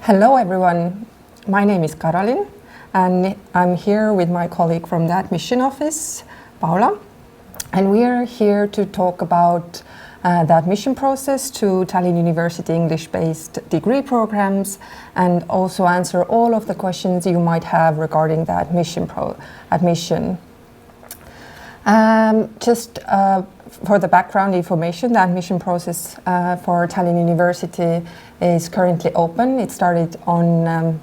Hello everyone, my name is Caroline and I'm here with my colleague from the admission office, Paula, and we are here to talk about the admission process to Tallinn University English-based degree programs and also answer all of the questions you might have regarding the admission. Just for the background information, the admission process for Tallinn University is currently open. It started on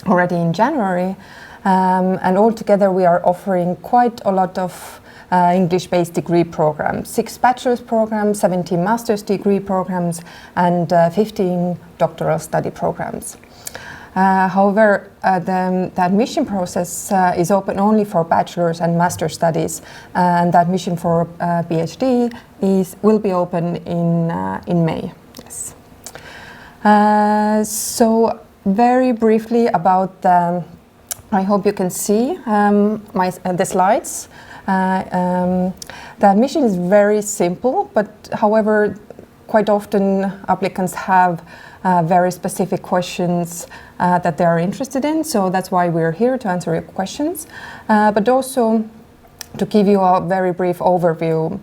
already in January, and altogether we are offering quite a lot of English-based degree programs, 6 bachelor's programs, 17 master's degree programs, and 15 doctoral study programs. However, the admission process is open only for bachelor's and master's studies, and the admission for PhD will be open in May. Yes. So very briefly about the, I hope you can see the slides. The admission is very simple, but however, quite often applicants have very specific questions that they are interested in, so that's why we're here to answer your questions, but also to give you a very brief overview.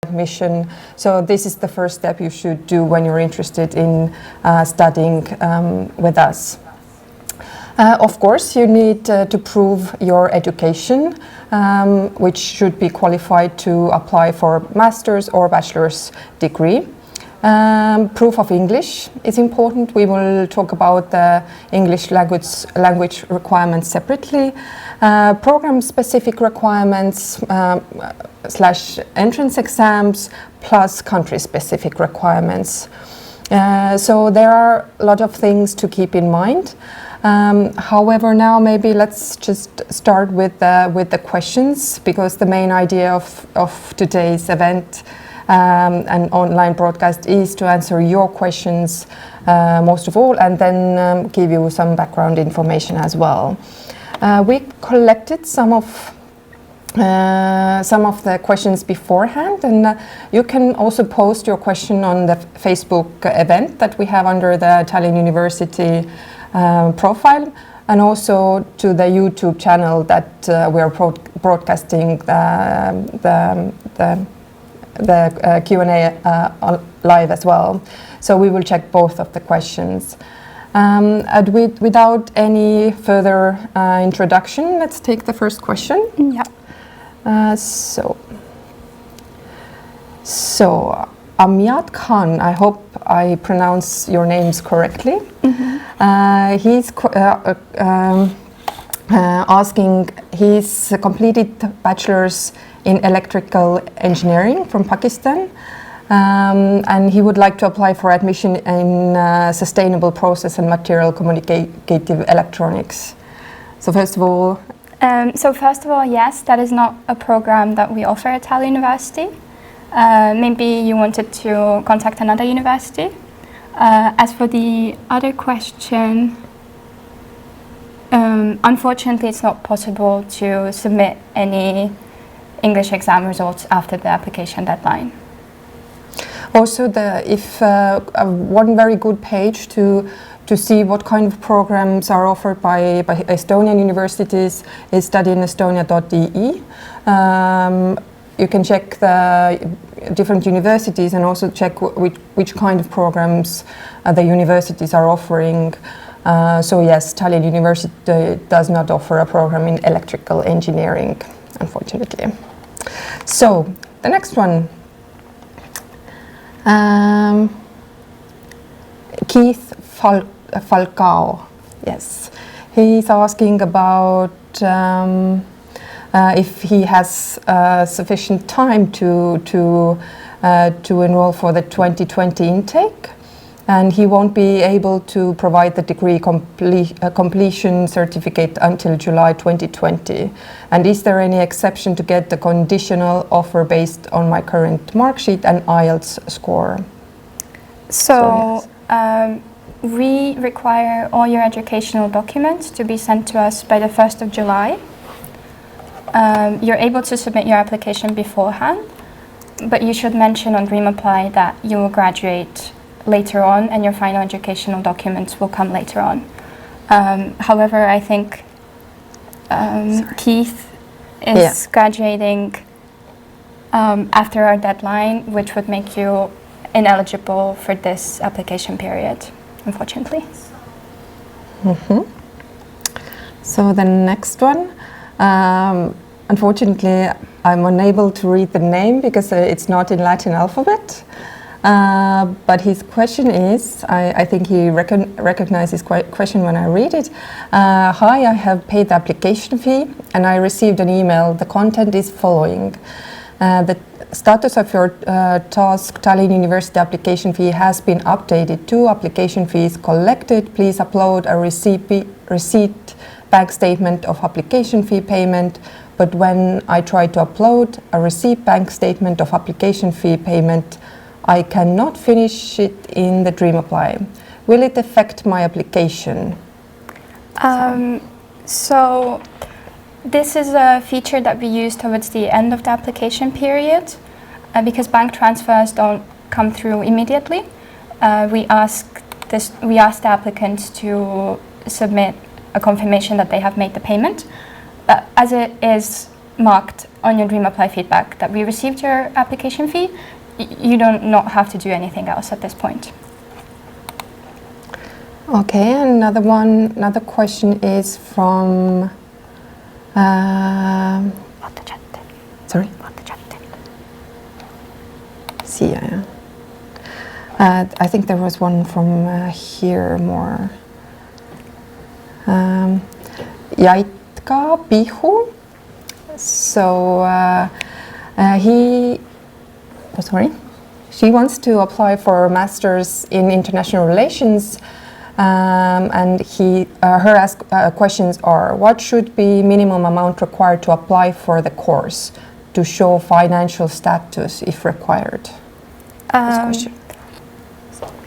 Admission. So this is the first step you should do when you're interested in studying with us. Of course, you need to prove your education, which should be qualified to apply for master's or bachelor's degree. Proof of English is important. We will talk about the English language requirements separately. Program-specific requirements / entrance exams plus country-specific requirements. So there are a lot of things to keep in mind. However, now maybe let's just start with the questions, because the main idea of today's event and online broadcast is to answer your questions most of all, and then give you some background information as well. We collected some of the questions beforehand, and you can also post your question on the Facebook event that we have under the Tallinn University profile, and also to the YouTube channel that we are broadcasting the Q&A live as well. So we will check both of the questions. And without any further introduction, let's take the first question. Yeah. So Amjad Khan, I hope I pronounce your names correctly. Mm-hmm. He's asking, he's completed bachelor's in electrical engineering from Pakistan, and he would like to apply for admission in sustainable process and material communicative electronics. So first of all, yes, that is not a program that we offer at Tallinn University. Maybe you wanted to contact another university. As for the other question, unfortunately it's not possible to submit any English exam results after the application deadline. Also, one very good page to see what kind of programs are offered by Estonian universities is studyinestonia.ee. You can check the different universities and also check which kind of programs the universities are offering. So yes, Tallinn University does not offer a program in electrical engineering, unfortunately. So the next one, Keith Falcao, yes, he's asking about if he has sufficient time to enroll for the 2020 intake. and he won't be able to provide the degree completion certificate until July 2020. And is there any exception to get the conditional offer based on my current mark sheet and IELTS score? So yes. We require all your educational documents to be sent to us by the 1st of July. You're able to submit your application beforehand, but you should mention on Dream Apply that you will graduate later on and your final educational documents will come later on. However, I think Keith is graduating after our deadline, which would make you ineligible for this application period, unfortunately. So the next one, unfortunately, I'm unable to read the name because it's not in Latin alphabet. But his question is, I think he recognizes question when I read it. Hi, I have paid the application fee and I received an email. The content is following. The status of your task, Tallinn University application fee has been updated. 2 application fees collected. Please upload a receipt bank statement of application fee payment. But when I try to upload a receipt bank statement of application fee payment, I cannot finish it in the Dream Apply. Will it affect my application? So this is a feature that we use towards the end of the application period because bank transfers don't come through immediately. We ask the applicant to submit a confirmation that they have made the payment. But as it is marked on your Dream Apply feedback that we received your application fee, you do not have to do anything else at this point. Okay, another question is from sorry? Yeah. I think there was one from here more. Jaitka Pihu. So she wants to apply for a master's in international relations, and her questions are: what should be minimum amount required to apply for the course to show financial status if required?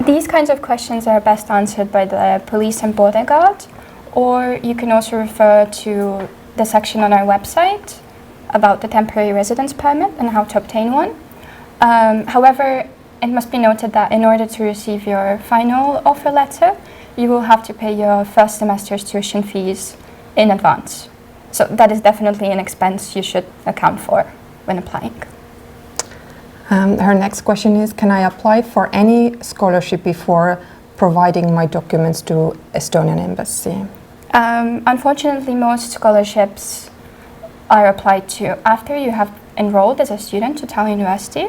These kinds of questions are best answered by the Police and Border Guard, or you can also refer to the section on our website about the temporary residence permit and how to obtain one. However, it must be noted that in order to receive your final offer letter, you will have to pay your first semester's tuition fees in advance. So that is definitely an expense you should account for when applying. Her next question is, can I apply for any scholarship before providing my documents to Estonian Embassy? Unfortunately, most scholarships are applied to after you have enrolled as a student to Tallinn University.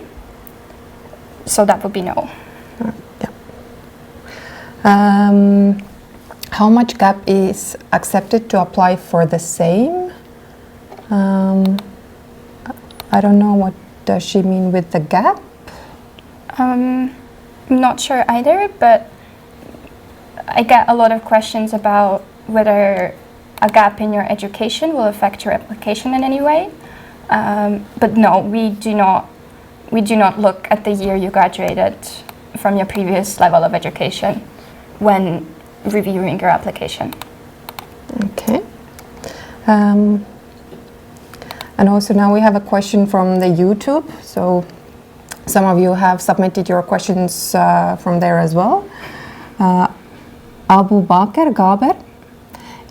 So that would be no. How much gap is accepted to apply for the same? I don't know, what does she mean with the gap? I'm not sure either, but I get a lot of questions about whether a gap in your education will affect your application in any way. But no, we do not look at the year you graduated from your previous level of education when reviewing your application. Okay. And also now we have a question from the YouTube. So some of you have submitted your questions from there as well. Abu Bakr Gaber,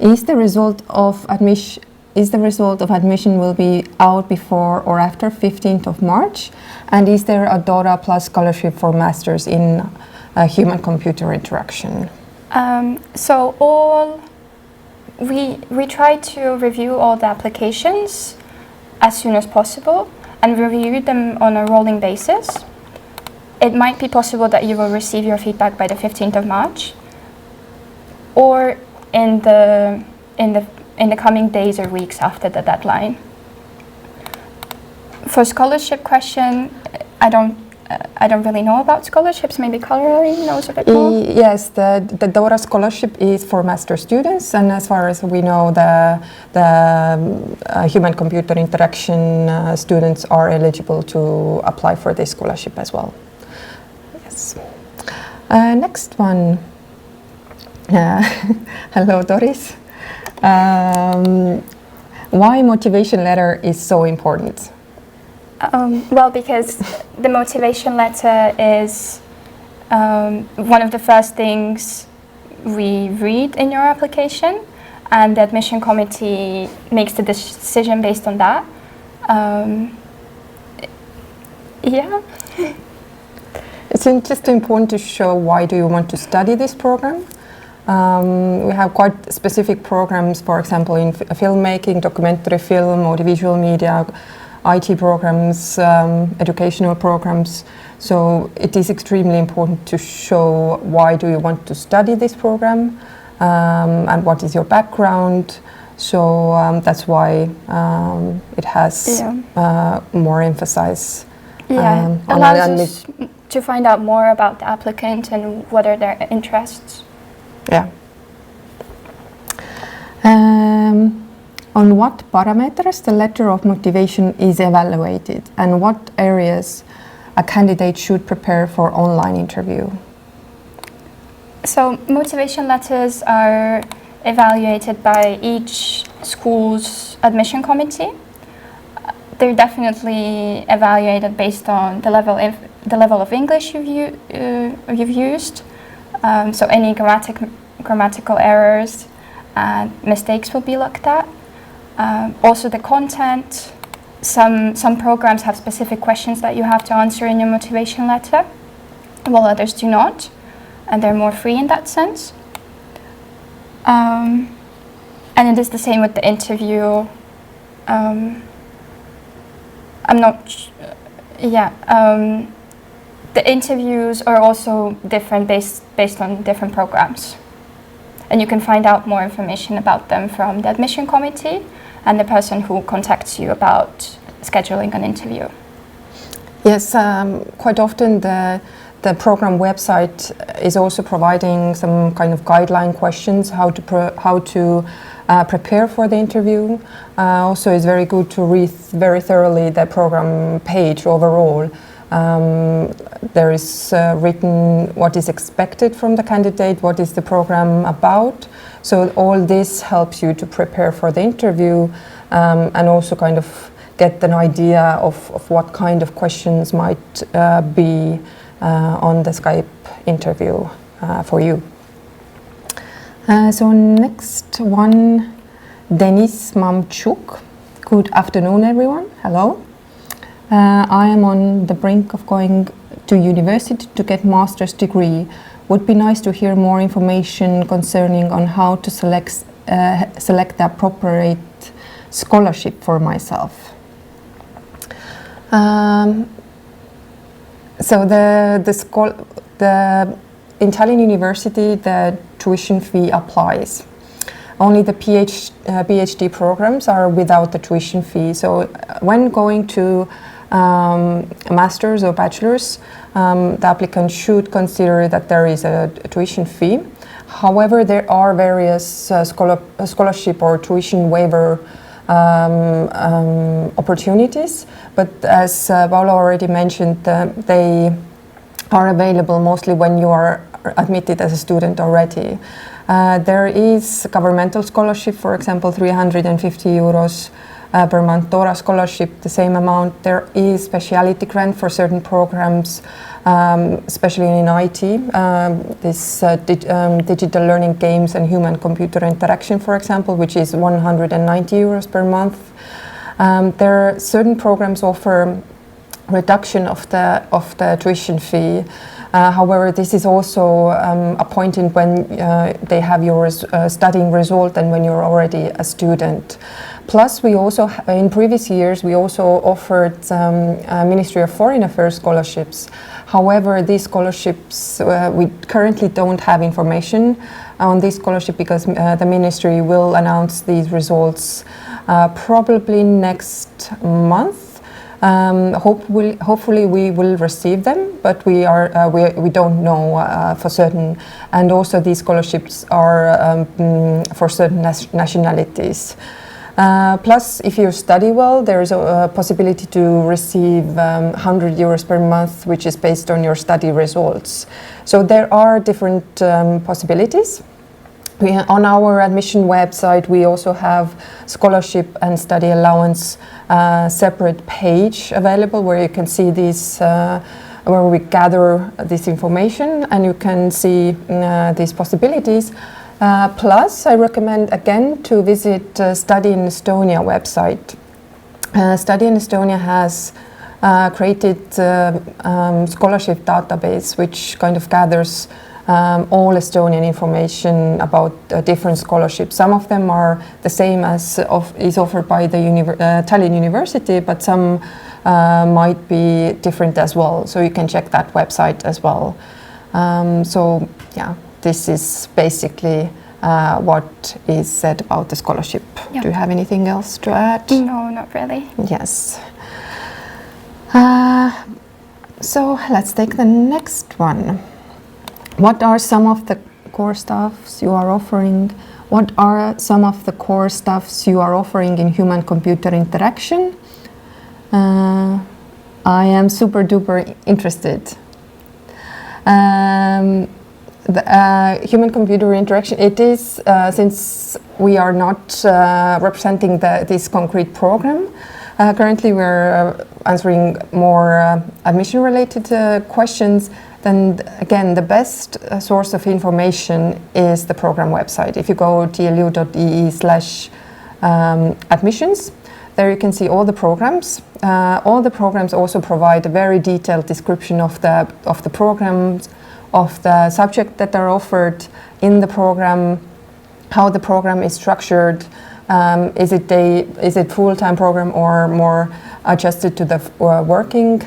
is the result of admission will be out before or after 15th of March? And is there a Dora Plus scholarship for masters in human-computer interaction? So we try to review all the applications as soon as possible and review them on a rolling basis. It might be possible that you will receive your feedback by the 15th of March, or in the coming days or weeks after the deadline. For scholarship question, I I don't really know about scholarships. Maybe Caroline knows a bit more. Yes, the Dora scholarship is for master students, and as far as we know, the human-computer interaction students are eligible to apply for this scholarship as well. Yes. Next one. Hello, Doris. Why motivation letter is so important? Well, because the motivation letter is one of the first things we read in your application, and the admission committee makes the decision based on that. Yeah. It's just important to show why do you want to study this program. We have quite specific programs, for example, in filmmaking, documentary film, audiovisual media, IT programs, educational programs. So it is extremely important to show why do you want to study this program and what is your background. So that's why it has more emphasis. Allows us to find out more about the applicant and what are their interests. Yeah. On what parameters the letter of motivation is evaluated, and what areas a candidate should prepare for online interview? So motivation letters are evaluated by each school's admission committee. They're definitely evaluated based on the level of English you've used. So any grammatical errors and mistakes will be looked at. Also the content. Some programs have specific questions that you have to answer in your motivation letter, while others do not, and they're more free in that sense. And it is the same with the interview. The interviews are also different based on different programs. And you can find out more information about them from the admission committee and the person who contacts you about scheduling an interview. Yes, quite often the program website is also providing some kind of guideline questions how to prepare for the interview. Also, it's very good to read very thoroughly the program page overall. There is written what is expected from the candidate, what is the program about. So all this helps you to prepare for the interview and also kind of get an idea of what kind of questions might be on the Skype interview for you. So next one, Denis Mamchuk. Good afternoon, everyone. Hello. I am on the brink of going to university to get master's degree. Would be nice to hear more information concerning on how to select the appropriate scholarship for myself. So in Tallinn University, the tuition fee applies. Only the PhD programs are without the tuition fee. So when going to master's or bachelor's, the applicant should consider that there is a tuition fee. However, there are various scholarship or tuition waiver opportunities, but as Paolo already mentioned, they are available mostly when you are admitted as a student already. There is governmental scholarship, for example, 350 euros per month. Dora scholarship, the same amount. There is speciality grant for certain programs, especially in IT. Digital learning games and human-computer interaction, for example, which is 190 euros per month. There are certain programs offer reduction of the tuition fee. However, this is also a point in when they have your studying result and when you're already a student. Plus, we also, in previous years, we also offered Ministry of Foreign Affairs scholarships. However, these scholarships, we currently don't have information on this scholarship because the ministry will announce these results probably next month. Hopefully we will receive them, but we don't know for certain. And also these scholarships are for certain nationalities. Plus, if you study well, there is a possibility to receive 100 euros per month, which is based on your study results. So there are different possibilities. On our admission website, we also have scholarship and study allowance separate page available where you can see these, where we gather this information and you can see these possibilities. Plus, I recommend again to visit Study in Estonia website. Study in Estonia has created scholarship database which kind of gathers all Estonian information about different scholarships. Some of them are the same as is offered by the Tallinn University, but some might be different as well. So you can check that website as well. So yeah, this is basically what is said about the scholarship. Yeah. Do you have anything else to add? No, not really. Yes. So let's take the next one. What are some of the core stuffs you are offering? What are some of the core stuffs you are offering in human-computer interaction? I am super duper interested. The human-computer interaction, it is, since we are not representing this concrete program, currently we're answering more admission-related questions. Then again, the best source of information is the program website. If you go tlu.ee/admissions, there you can see all the programs. All the programs also provide a very detailed description of the programs, of the subject that are offered in the program, how the program is structured. Is it full-time program or more adjusted to the working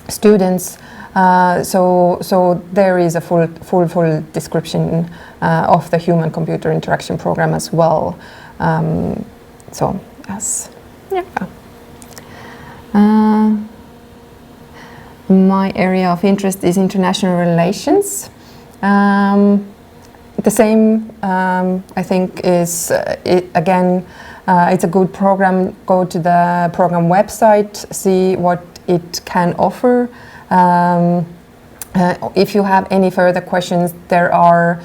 students? So there is a full description of the human-computer interaction program as well. So yes. Yeah. My area of interest is international relations. The same, I think, is again. It's a good program. Go to the program website, see what it can offer. If you have any further questions, there are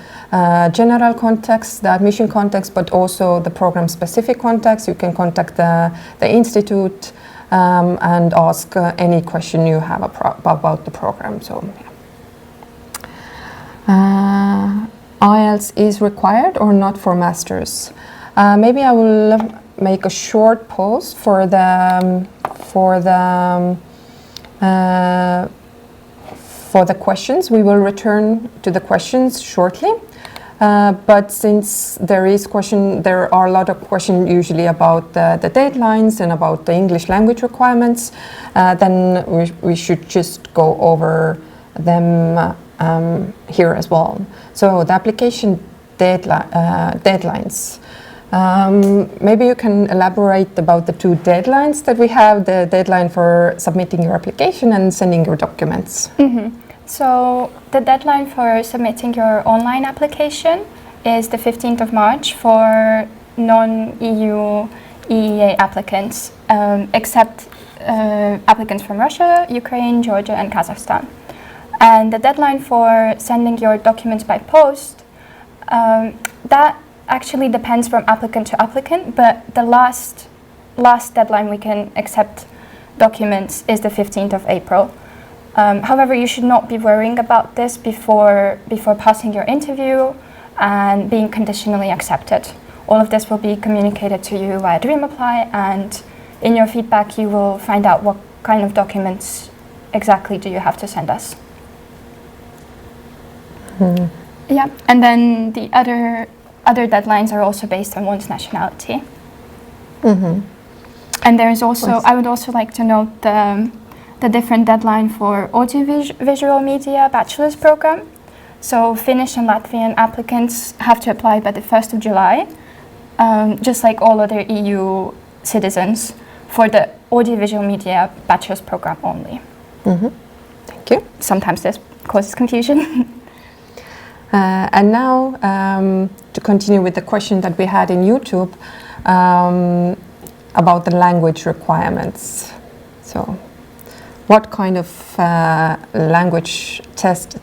general contacts, the admission contacts, but also the program-specific contacts. You can contact the institute and ask any question you have about the program. So, yeah. IELTS is required or not for masters? Maybe I will make a short pause for the questions. We will return to the questions shortly. But since there are a lot of questions usually about the deadlines and about the English language requirements, then we should just go over them here as well. So the application deadlines. Maybe you can elaborate about the two deadlines that we have, the deadline for submitting your application and sending your documents. Mm-hmm. So the deadline for submitting your online application is the 15th of March for non-EU EEA applicants, except applicants from Russia, Ukraine, Georgia and Kazakhstan. And the deadline for sending your documents by post, that actually depends from applicant to applicant, but the last deadline we can accept documents is the 15th of April. However, you should not be worrying about this before passing your interview and being conditionally accepted. All of this will be communicated to you via Dream Apply, and in your feedback you will find out what kind of documents exactly do you have to send us. Mm. Yeah, and then the other deadlines are also based on one's nationality. Mm-hmm. And there is also, I would also like to note the different deadline for audiovisual media bachelor's program. So Finnish and Latvian applicants have to apply by the 1st of July, just like all other EU citizens. for the audiovisual media bachelor's program only. Thank you. Sometimes this causes confusion. And now, to continue with the question that we had in YouTube about the language requirements. So, what kind of language tests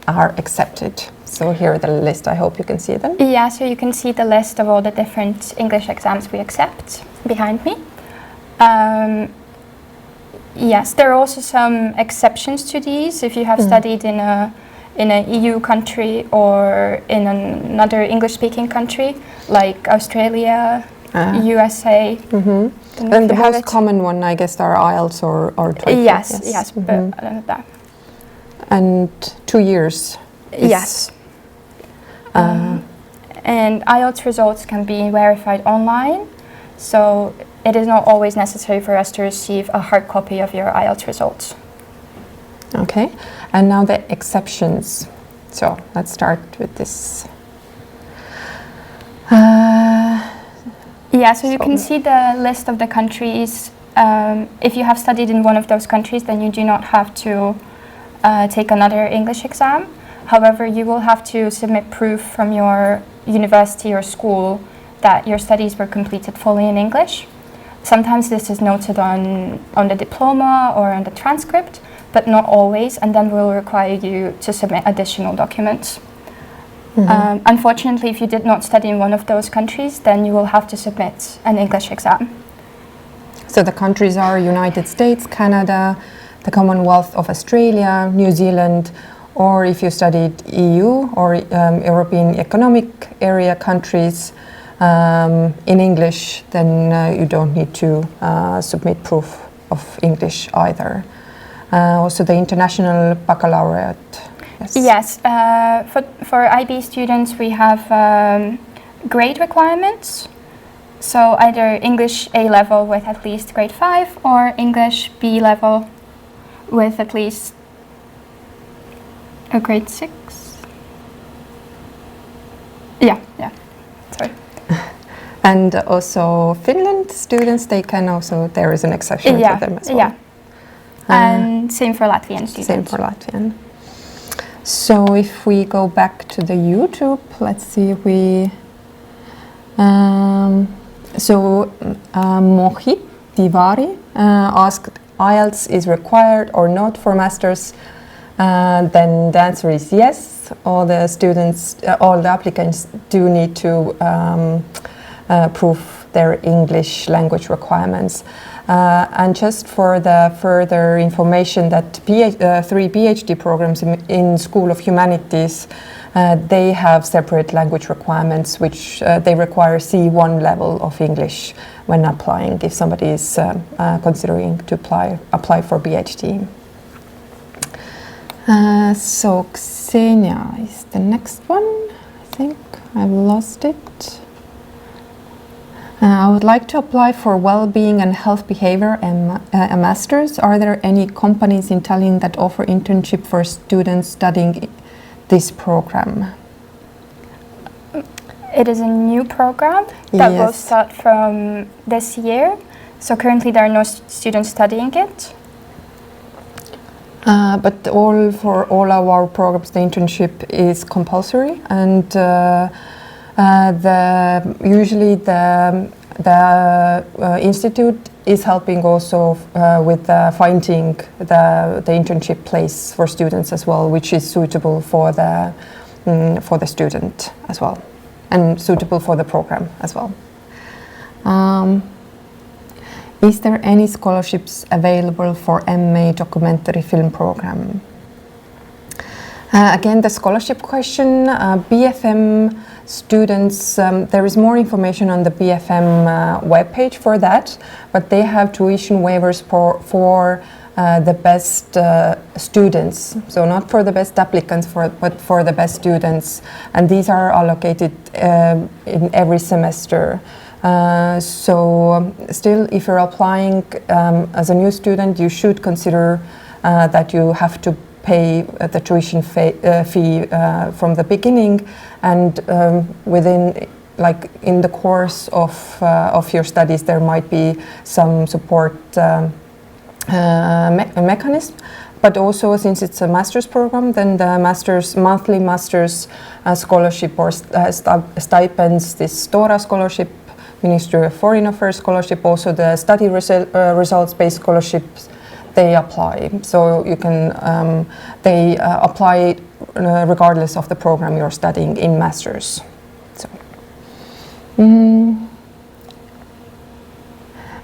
are accepted? So here are the list. I hope you can see them. Yeah, so you can see the list of all the different English exams we accept behind me. Yes, there are also some exceptions to these. If you have studied in an EU country or in another English-speaking country, like Australia, USA. And the most common one, I guess, are IELTS or TOEFL. Yes, but other than that. And 2 years. Yes. And IELTS results can be verified online, so it is not always necessary for us to receive a hard copy of your IELTS results. Okay, and now the exceptions. So let's start with this. So you can see the list of the countries. If you have studied in one of those countries, then you do not have to take another English exam. However, you will have to submit proof from your university or school that your studies were completed fully in English. Sometimes this is noted on the diploma or on the transcript, but not always, and then we'll require you to submit additional documents. Unfortunately, if you did not study in one of those countries, then you will have to submit an English exam. So the countries are United States, Canada, the Commonwealth of Australia, New Zealand, or if you studied EU or European Economic Area countries in English, then you don't need to submit proof of English either. Also the International Baccalaureate. Yes, for IB students we have grade requirements. So either English A level with at least grade 5 or English B level with at least a grade 6. Yeah, sorry. And also Finland students, they can also, there is an exception to them as well. Yeah, and same for Latvian students. Same for Latvian. So if we go back to the YouTube, let's see if we... Mohit Tiwari asked, IELTS is required or not for masters? Then the answer is yes. All the students, all the applicants do need to prove their English language requirements. And just for the further information that 3 PhD programs in School of Humanities, they have separate language requirements, which they require C1 level of English when applying, if somebody is considering to apply for PhD. So Xenia is the next one. I think I've lost it. I would like to apply for well-being and health behavior and a master's. Are there any companies in Tallinn that offer internship for students studying this program? It is a new program that will start from this year. So currently there are no students studying it. But for all of our programs, the internship is compulsory, and usually the institute is helping also with finding the internship place for students as well, which is suitable for the student as well, and suitable for the program as well. Is there any scholarships available for MA documentary film program? Again, the scholarship question, BFM students, there is more information on the BFM webpage for that, but they have tuition waivers for the best students, so not for the best applicants, but for the best students, and these are allocated in every semester. So still, if you're applying as a new student, you should consider that you have to pay the tuition fee from the beginning, and within like in the course of your studies, there might be some support mechanism. But also, since it's a master's program, then the monthly master's scholarship or stipends, this Dora scholarship, Ministry of Foreign Affairs scholarship, also the study results-based scholarships, they apply. So you can, they apply regardless of the program you're studying in master's. So,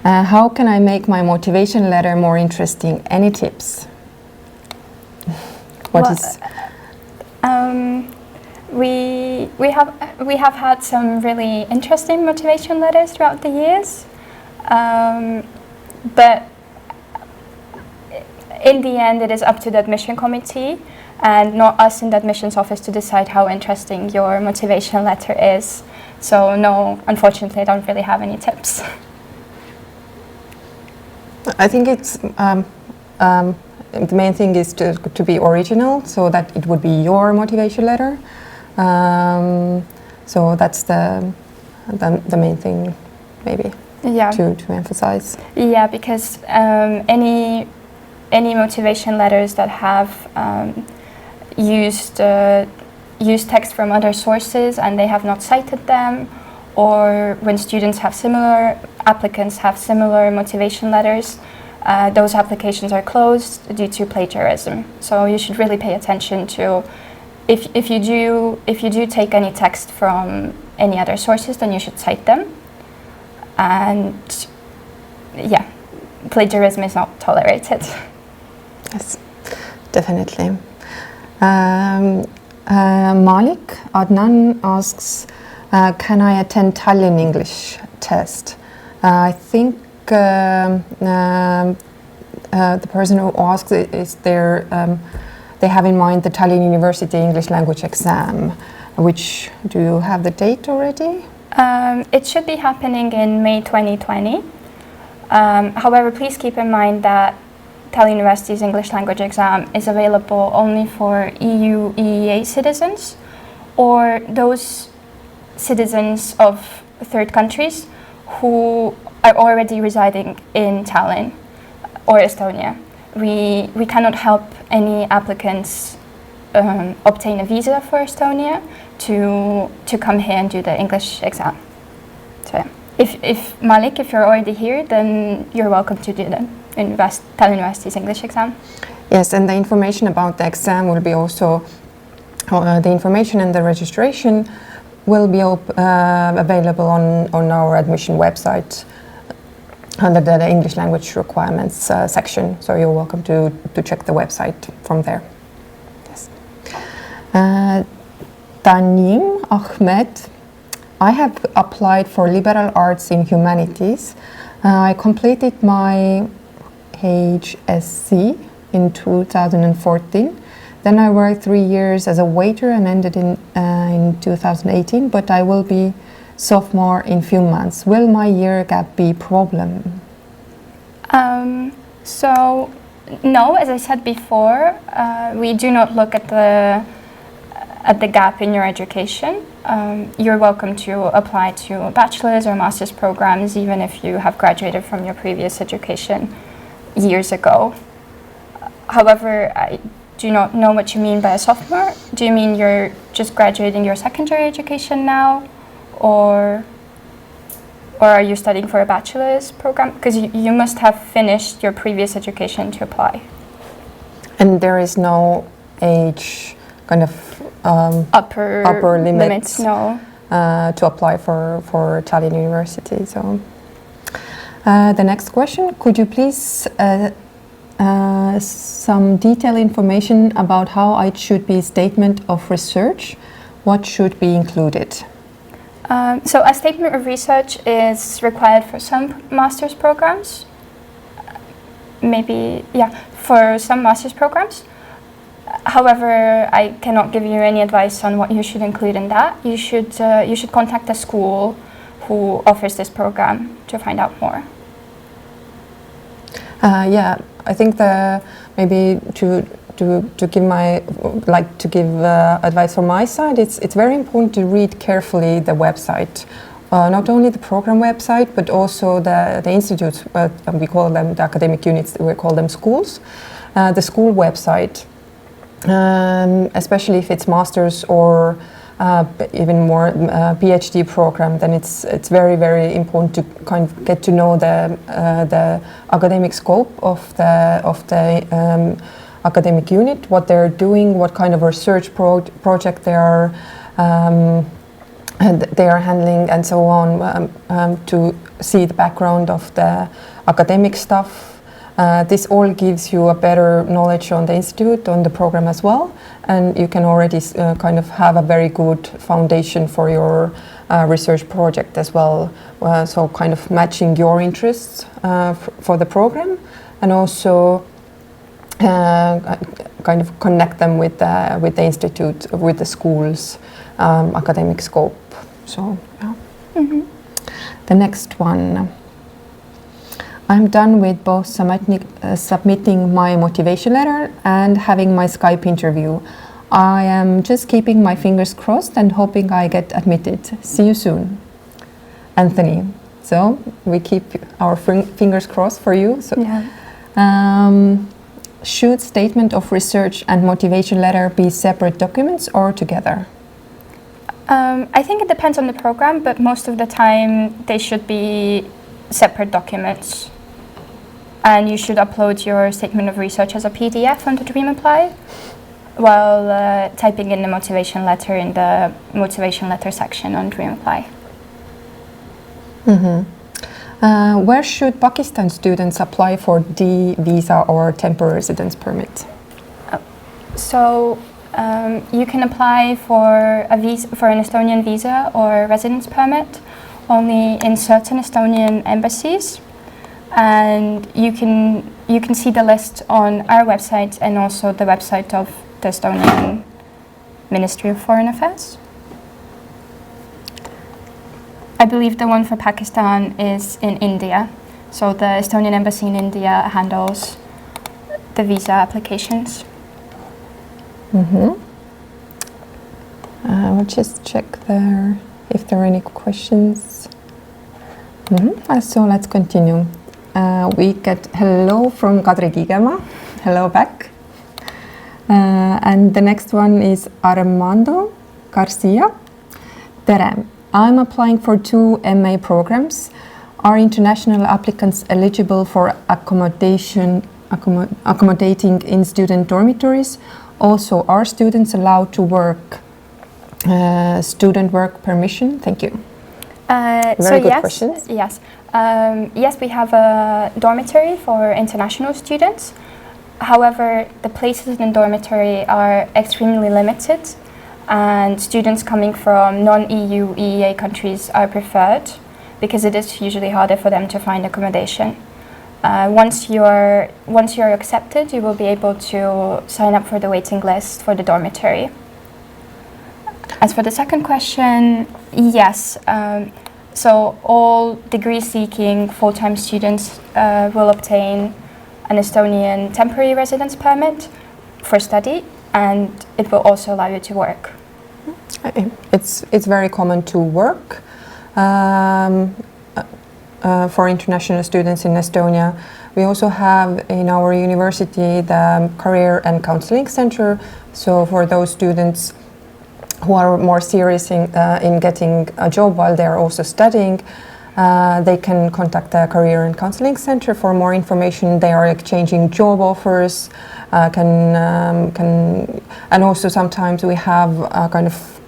how can I make my motivation letter more interesting? Any tips? We have had some really interesting motivation letters throughout the years, but in the end it is up to the admission committee and not us in the admissions office to decide how interesting your motivation letter is. So no, unfortunately I don't really have any tips. I think it's the main thing is to be original, so that it would be your motivation letter. So that's the main thing, maybe. Yeah. To emphasize. Yeah, because any motivation letters that have used text from other sources and they have not cited them, or when students have applicants have similar motivation letters, those applications are closed due to plagiarism. So you should really pay attention to if you do take any text from any other sources, then you should cite them. And yeah, plagiarism is not tolerated. Yes, definitely. Malik Adnan asks, can I attend Tallinn English test? I think the person who asks is they have in mind the Tallinn University English language exam, which, do you have the date already? It should be happening in May 2020. However, please keep in mind that Tallinn University's English language exam is available only for EU, EEA citizens or those citizens of third countries who are already residing in Tallinn or Estonia. We cannot help any applicants obtain a visa for Estonia to come here and do the English exam. So if Malik, if you're already here, then you're welcome to do the Tallinn University's English exam. Yes, and the information about the exam will be also, the information and the registration will be available on our admission website under the English language requirements section. So you're welcome to check the website from there. Yes. Tanim Ahmed, I have applied for liberal arts in humanities. I completed my HSC in 2014. Then I worked 3 years as a waiter and ended in 2018, but I will be sophomore in few months. Will my year gap be a problem? So no, as I said before, we do not look at the gap in your education. You're welcome to apply to bachelor's or master's programs even if you have graduated from your previous education years ago. However, I do not know what you mean by a sophomore. Do you mean you're just graduating your secondary education now, or are you studying for a bachelor's program? Because you must have finished your previous education to apply. And there is no age kind of upper limits no. To apply for Tallinn University. So the next question, could you please some detailed information about how it should be a statement of research? What should be included? So a statement of research is required for some master's programs. Maybe, yeah, for some master's programs. However, I cannot give you any advice on what you should include in that. You should contact the school who offers this program to find out more. Yeah, I think maybe to to give advice from my side, it's very important to read carefully the website. Not only the program website, but also the institutes, we call them the academic units, we call them schools, the school website, especially if it's master's or even more PhD program, then it's very, very important to kind of get to know the academic scope of the academic unit, what they're doing, what kind of research project they are handling, and so on, to see the background of the academic stuff. This all gives you a better knowledge on the institute, on the program as well, and you can already kind of have a very good foundation for your research project as well. So kind of matching your interests for the program, and also kind of connect them with the institute, with the school's academic scope. So, yeah. Mm-hmm. The next one. I'm done with both submitting my motivation letter and having my Skype interview. I am just keeping my fingers crossed and hoping I get admitted. See you soon. Anthony. So we keep our fingers crossed for you. So, Yeah. Should statement of research and motivation letter be separate documents or together? I think it depends on the program, but most of the time they should be separate documents. And you should upload your statement of research as a PDF onto DreamApply while typing in the motivation letter in the motivation letter section on DreamApply. Mm-hmm. Where should Pakistan students apply for D visa or temporary residence permit? So you can apply for a visa, for an Estonian visa or residence permit only in certain Estonian embassies, and you can see the list on our website and also the website of the Estonian Ministry of Foreign Affairs. I believe the one for Pakistan is in India, so the Estonian embassy in India handles the visa applications. Mm-hmm. I'll just check there if there are any questions. Mm-hmm. So let's continue. We get hello from Kadri Kigema. Hello back. And the next one is Armando Garcia. Tere. I'm applying for 2 MA programs. Are international applicants eligible for accommodating in student dormitories? Also, are students allowed to work? Student work permission? Thank you. Very good questions. Yes. Yes, we have a dormitory for international students. However, the places in dormitory are extremely limited, and students coming from non-EU, EEA countries are preferred because it is usually harder for them to find accommodation. Once you're accepted, you will be able to sign up for the waiting list for the dormitory. As for the second question, yes. So all degree-seeking full-time students will obtain an Estonian temporary residence permit for study, and it will also allow you to work. It's very common to work for international students in Estonia. We also have in our university the Career and Counseling Center. So for those students who are more serious in getting a job while they are also studying, they can contact the Career and Counseling Center for more information. They are exchanging job offers, and also sometimes we have kind of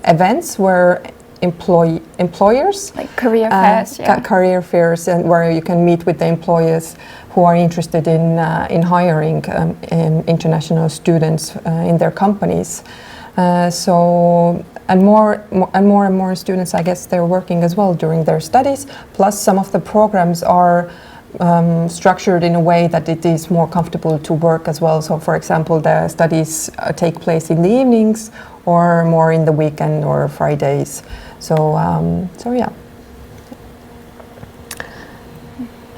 events where employers, like career fairs, career fairs, and where you can meet with the employers who are interested in hiring international students in their companies. And more students, I guess, they're working as well during their studies. Plus, some of the programs are structured in a way that it is more comfortable to work as well. So, for example, the studies take place in the evenings or more in the weekend or Fridays. So yeah.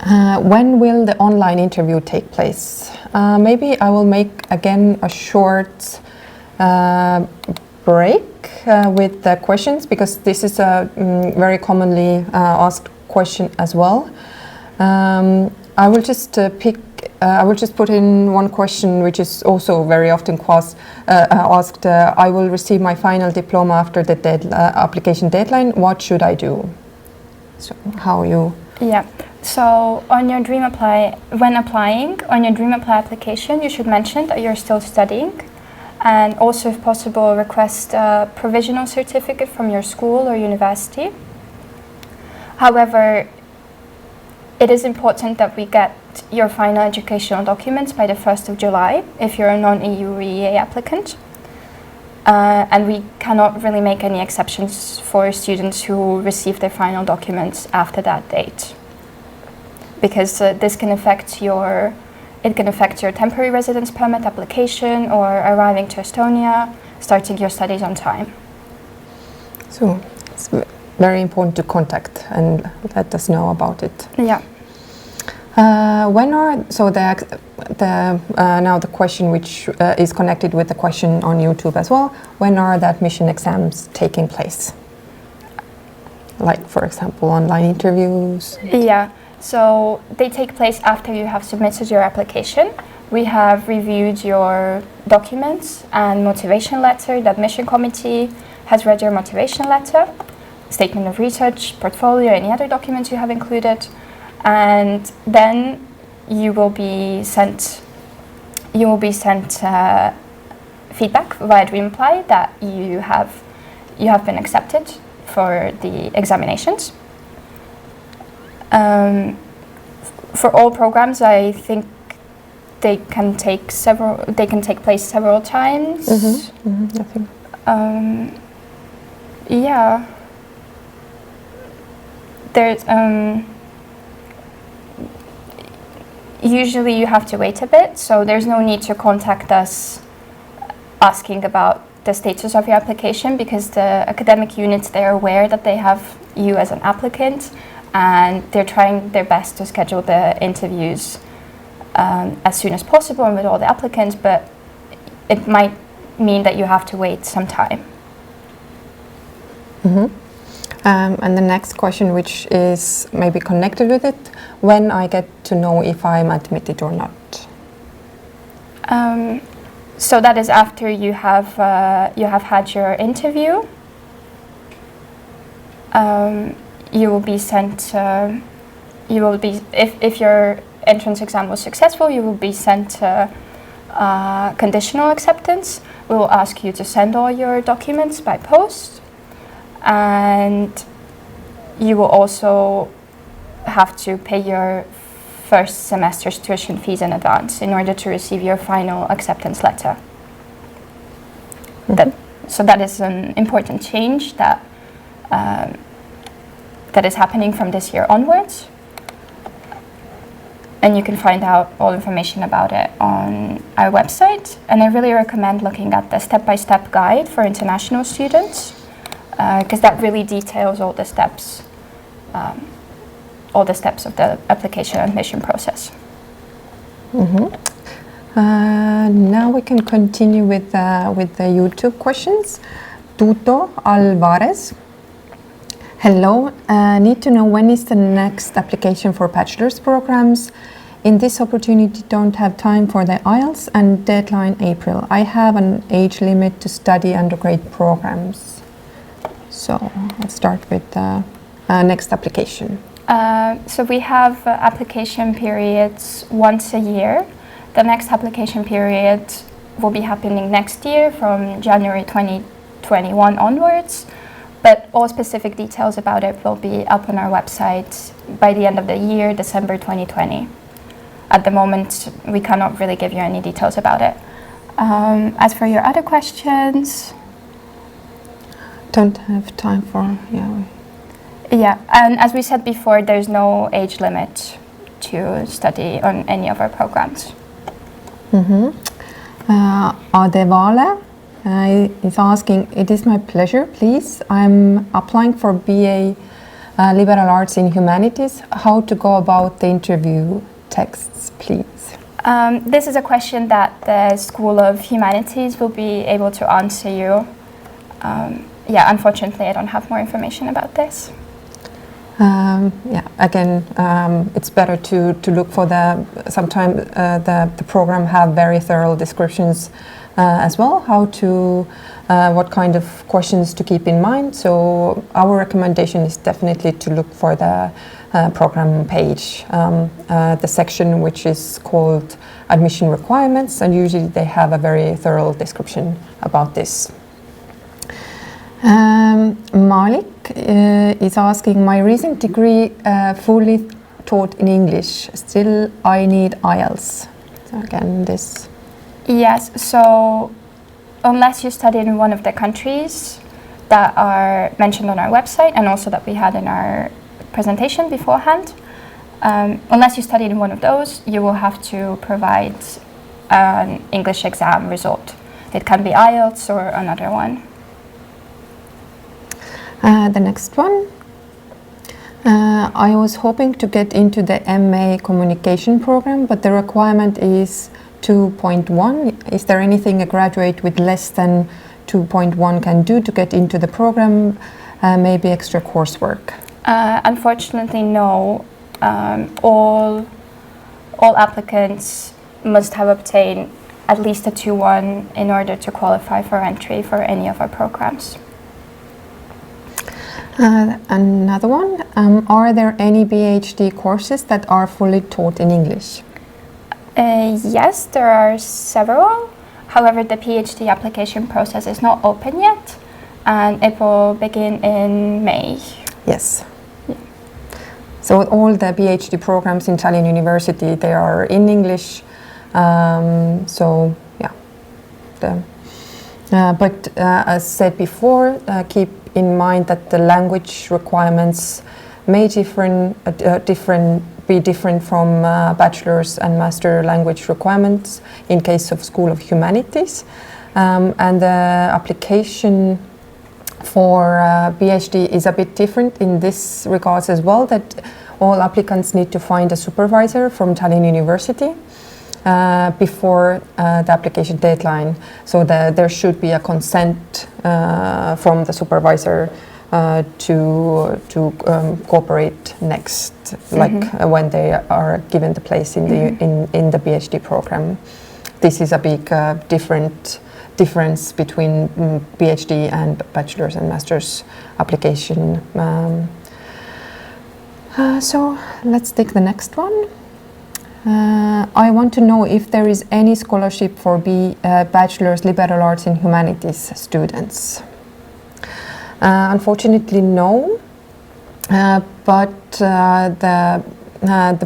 When will the online interview take place? Maybe I will make again a short break with the questions, because this is a very commonly asked question as well. I will just I will just put in one question, which is also very often asked. I will receive my final diploma after the application deadline. What should I do? So how you? Yeah. So on your Dream Apply, when applying on your Dream Apply application, you should mention that you're still studying, and also, if possible, request a provisional certificate from your school or university. However, it is important that we get your final educational documents by the 1st of July if you're a non-EU EEA applicant. And we cannot really make any exceptions for students who receive their final documents after that date, because this can affect your temporary residence permit application or arriving to Estonia, starting your studies on time. So it's very important to contact and let us know about it. Yeah. When are now the question which is connected with the question on YouTube as well? When are the admission exams taking place? Like, for example, online interviews? Yeah. So they take place after you have submitted your application. We have reviewed your documents and motivation letter. The admission committee has read your motivation letter, statement of research, portfolio, any other documents you have included. And then you will be sent feedback via Dream Apply that you have been accepted for the examinations. For all programs, I think they can take place several times. I think. Yeah. There's usually you have to wait a bit, so there's no need to contact us asking about the status of your application, because the academic units, they're aware that they have you as an applicant, and they're trying their best to schedule the interviews as soon as possible and with all the applicants, but it might mean that you have to wait some time. And the next question, which is maybe connected with it, when I get to know if I'm admitted or not? So that is after you have had your interview. You will be sent. If your entrance exam was successful, you will be sent conditional acceptance. We will ask you to send all your documents by post. And you will also have to pay your first semester's tuition fees in advance in order to receive your final acceptance letter. So that is an important change that is happening from this year onwards. And you can find out all information about it on our website. And I really recommend looking at the step-by-step guide for international students, because that really details all the steps of the application and admission process. Now we can continue with the YouTube questions. Tuto Alvarez. Hello, need to know when is the next application for bachelor's programs. In this opportunity, don't have time for the IELTS and deadline April. I have an age limit to study undergrad programs. So let's start with the next application. So we have application periods once a year. The next application period will be happening next year from January 2021 onwards, but all specific details about it will be up on our website by the end of the year, December 2020. At the moment, we cannot really give you any details about it. As for your other questions, don't have time for, yeah, and as we said before, there's no age limit to study on any of our programs. Adevale is asking, it is my pleasure, please. I'm applying for BA liberal arts in humanities. How to go about the interview texts, please? This is a question that the School of Humanities will be able to answer you. Yeah, unfortunately, I don't have more information about this. Yeah, again, it's better to look for sometimes the program have very thorough descriptions as well, how to, what kind of questions to keep in mind. So our recommendation is definitely to look for the program page, the section which is called admission requirements, and usually they have a very thorough description about this. Malik is asking, my recent degree fully taught in English, still I need IELTS. So again, this. Yes, so unless you studied in one of the countries that are mentioned on our website and also that we had in our presentation beforehand, unless you studied in one of those, you will have to provide an English exam result. It can be IELTS or another one. The next one. I was hoping to get into the MA communication program, but the requirement is 2.1. Is there anything a graduate with less than 2.1 can do to get into the program? Maybe extra coursework? Unfortunately, no. All applicants must have obtained at least a 2.1 in order to qualify for entry for any of our programs. Another one. Are there any PhD courses that are fully taught in English? Yes, there are several. However, the PhD application process is not open yet, and it will begin in May. Yes. Yeah. So all the PhD programs in Tallinn University, they are in English. So yeah. But as said before, keep in mind that the language requirements may be different from bachelor's and master language requirements in case of School of Humanities. And the application for PhD is a bit different in this regards as well, that all applicants need to find a supervisor from Tallinn University before the application deadline. So there should be a consent from the supervisor to cooperate next, like when they are given the place in the PhD program. This is a big difference between PhD and bachelor's and master's application. So let's take the next one. I want to know if there is any scholarship for Bachelor's Liberal Arts in Humanities students. Unfortunately, no, but the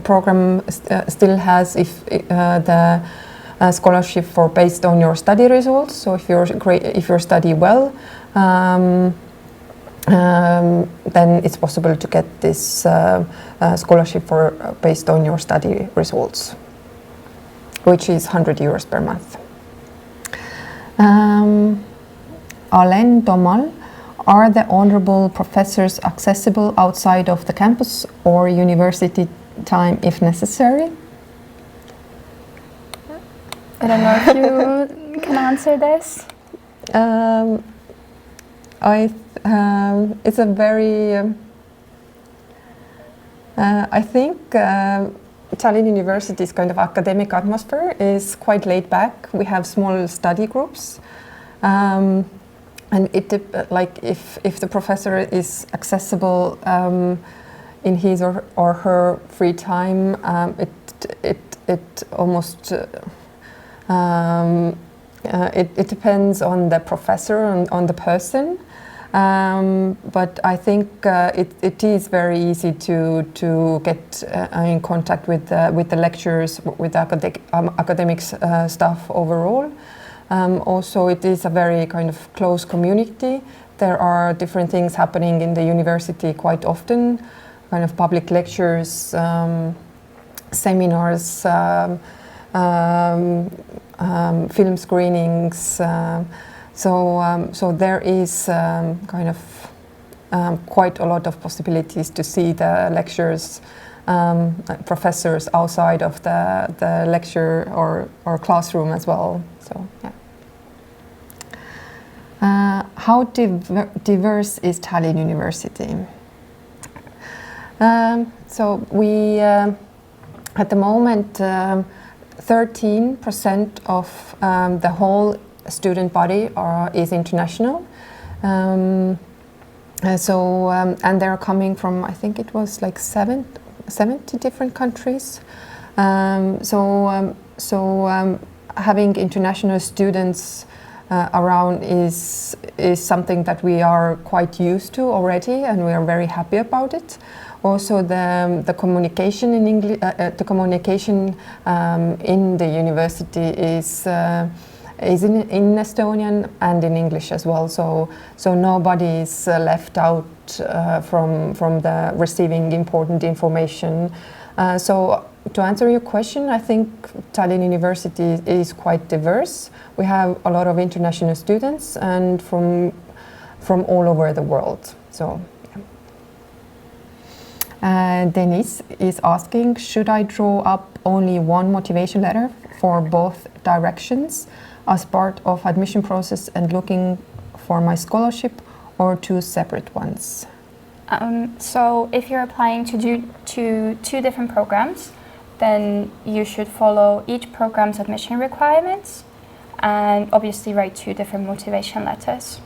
program still has the scholarship for based on your study results. So if you study well, then it's possible to get this scholarship for based on your study results, which is 100 euros per month. Alen Domal, are the honorable professors accessible outside of the campus or university time if necessary? I don't know if you can answer this. It's a very, I think Tallinn University's kind of academic atmosphere is quite laid back. We have small study groups. And like if the professor is accessible in his or her free time, it almost it depends on the professor and on the person. But I think it is very easy to get in contact with the lecturers, with the academic staff overall. Also, it is a very kind of close community. There are different things happening in the university quite often, kind of public lectures, seminars, film screenings. So there is kind of quite a lot of possibilities to see the lectures, professors outside of the lecture or classroom as well. So yeah. How diverse is Tallinn University? So we, at the moment, 13% of the whole student body is international. And they're coming from, I think it was like 70 different countries. Having international students around is something that we are quite used to already, and we are very happy about it. Also, the communication in English, the communication in the university is in Estonian and in English as well. So nobody is left out from the receiving important information. So to answer your question, I think Tallinn University is quite diverse. We have a lot of international students and from all over the world. So. Denise is asking, should I draw up only one motivation letter for both directions as part of admission process and looking for my scholarship, or two separate ones? So if you're applying to two different programs, then you should follow each program's admission requirements and obviously write two different motivation letters.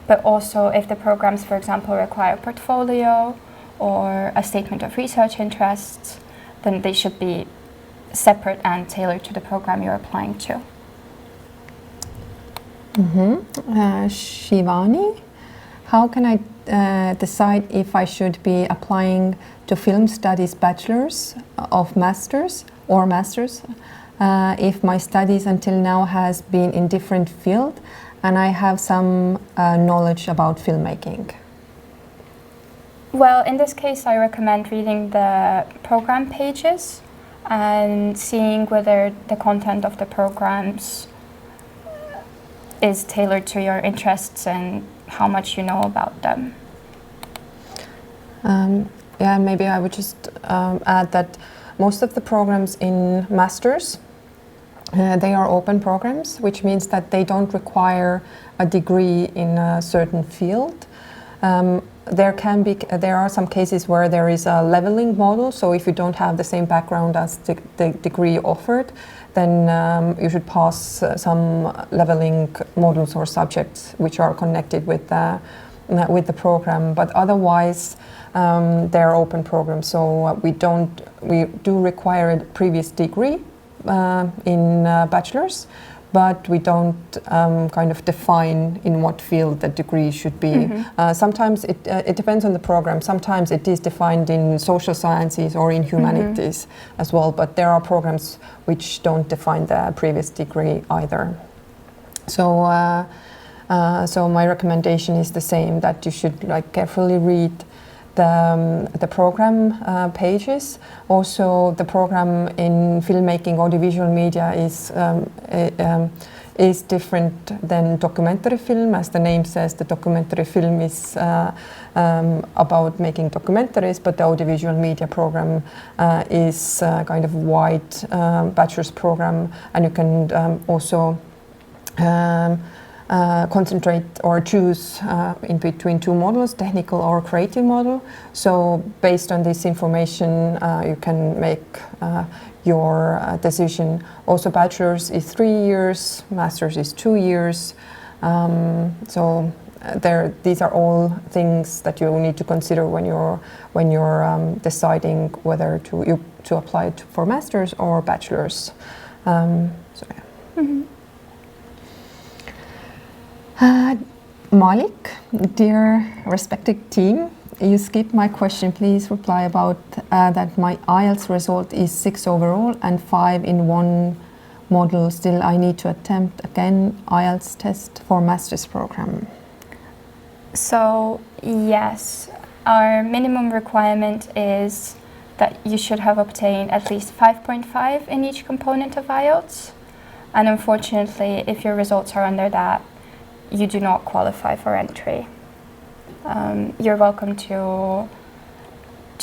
But also if the programs, for example, require a portfolio or a statement of research interests, then they should be separate and tailored to the program you're applying to. Shivani, how can I decide if I should be applying to Film Studies Bachelors of Masters or Masters if my studies until now has been in different field and I have some knowledge about filmmaking? Well, in this case, I recommend reading the program pages and seeing whether the content of the programs is tailored to your interests and how much you know about them. Yeah, maybe I would just add that most of the programs in Masters, they are open programs, which means that they don't require a degree in a certain field. There are some cases where there is a leveling model, so if you don't have the same background as the degree offered, then you should pass some leveling modules or subjects which are connected with the program. But otherwise, they're open programs, so we do require a previous degree in bachelor's, but we don't kind of define in what field the degree should be. Sometimes it depends on the program. Sometimes it is defined in social sciences or in humanities as well, but there are programs which don't define the previous degree either. So, so my recommendation is the same, that you should carefully read the program pages. Also, the program in filmmaking, audiovisual media is different than documentary film. As the name says, the documentary film is about making documentaries, but the audiovisual media program is kind of wide bachelor's program, and you can also concentrate or choose in between two models, technical or creative model. So based on this information, you can make your decision. Also, bachelor's is 3 years, master's is 2 years. So these are all things that you need to consider when you're deciding whether to apply for master's or bachelor's. So yeah. Malik, dear respected team, you skipped my question. Please reply about that my IELTS result is 6 overall and 5 in one module. Still, I need to attempt again IELTS test for master's program. So yes, our minimum requirement is that you should have obtained at least 5.5 in each component of IELTS. And unfortunately, if your results are under that, you do not qualify for entry. You're welcome to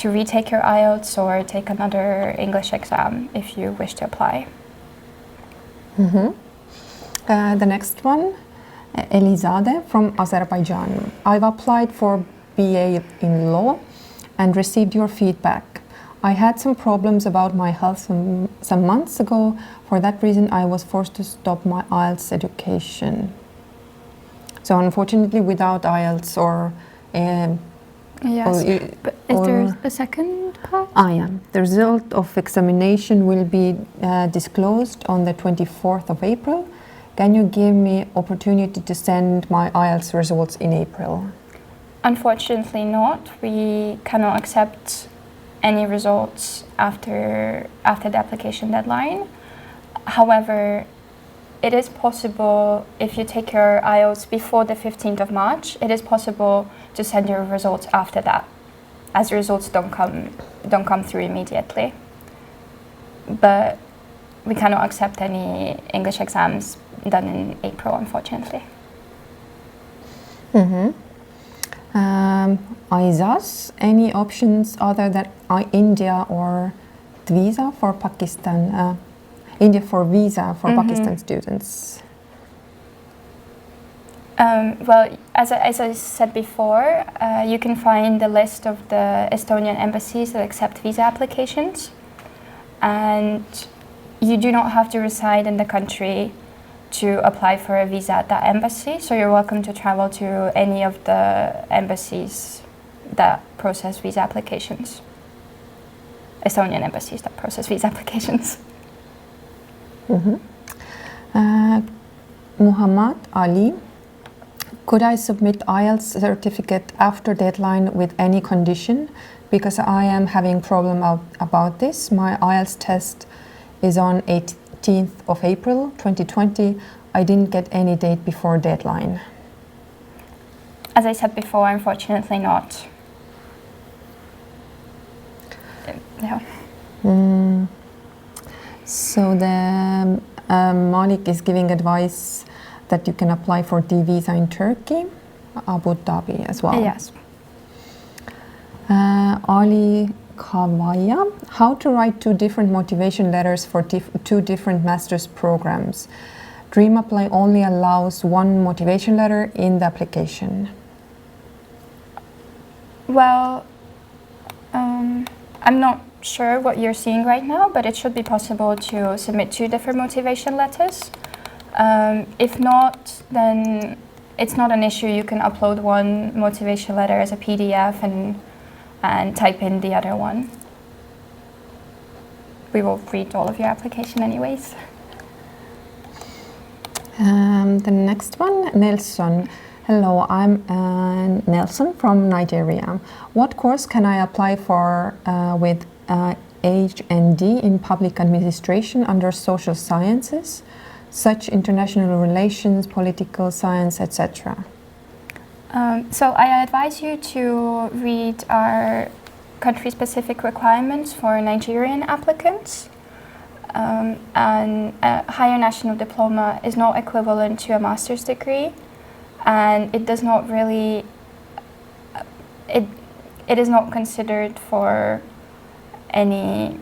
retake your IELTS or take another English exam if you wish to apply. The next one, Elizade from Azerbaijan. I've applied for BA in law and received your feedback. I had some problems about my health some months ago. For that reason, I was forced to stop my IELTS education. So unfortunately, without IELTS or Yes, but is there a second part? Yeah. The result of examination will be disclosed on the 24th of April. Can you give me opportunity to send my IELTS results in April? Unfortunately not. We cannot accept any results after the application deadline. However, it is possible, if you take your IELTS before the 15th of March, it is possible to send your results after that, as the results don't come through immediately. But we cannot accept any English exams done in April, unfortunately. ISAS, any options other than India or visa for Pakistan? India for visa for Pakistan students. Well, as I said before, you can find the list of the Estonian embassies that accept visa applications, and you do not have to reside in the country to apply for a visa at that embassy, so you're welcome to travel to any of the embassies that process visa applications. Estonian embassies that process visa applications. Muhammad Ali, could I submit IELTS certificate after deadline with any condition? Because I am having problem about this. My IELTS test is on 18th of April 2020. I didn't get any date before deadline. As I said before, unfortunately not. Yeah. So the Malik is giving advice that you can apply for D visa in Turkey, Abu Dhabi as well. Yes. Ali Kawaya, how to write 2 different motivation letters for 2 different master's programs. Dream Apply only allows 1 motivation letter in the application. Well, I'm not sure what you're seeing right now, but it should be possible to submit 2 different motivation letters. If not, then it's not an issue. You can upload 1 motivation letter as a PDF and type in the other one. We will read all of your application anyways. The next one, Nelson. Hello, I'm Nelson from Nigeria. What course can I apply for with HND in public administration under social sciences, such international relations, political science, etc.? So I advise you to read our country-specific requirements for Nigerian applicants. And a higher national diploma is not equivalent to a master's degree, and it does not really, it is not considered for any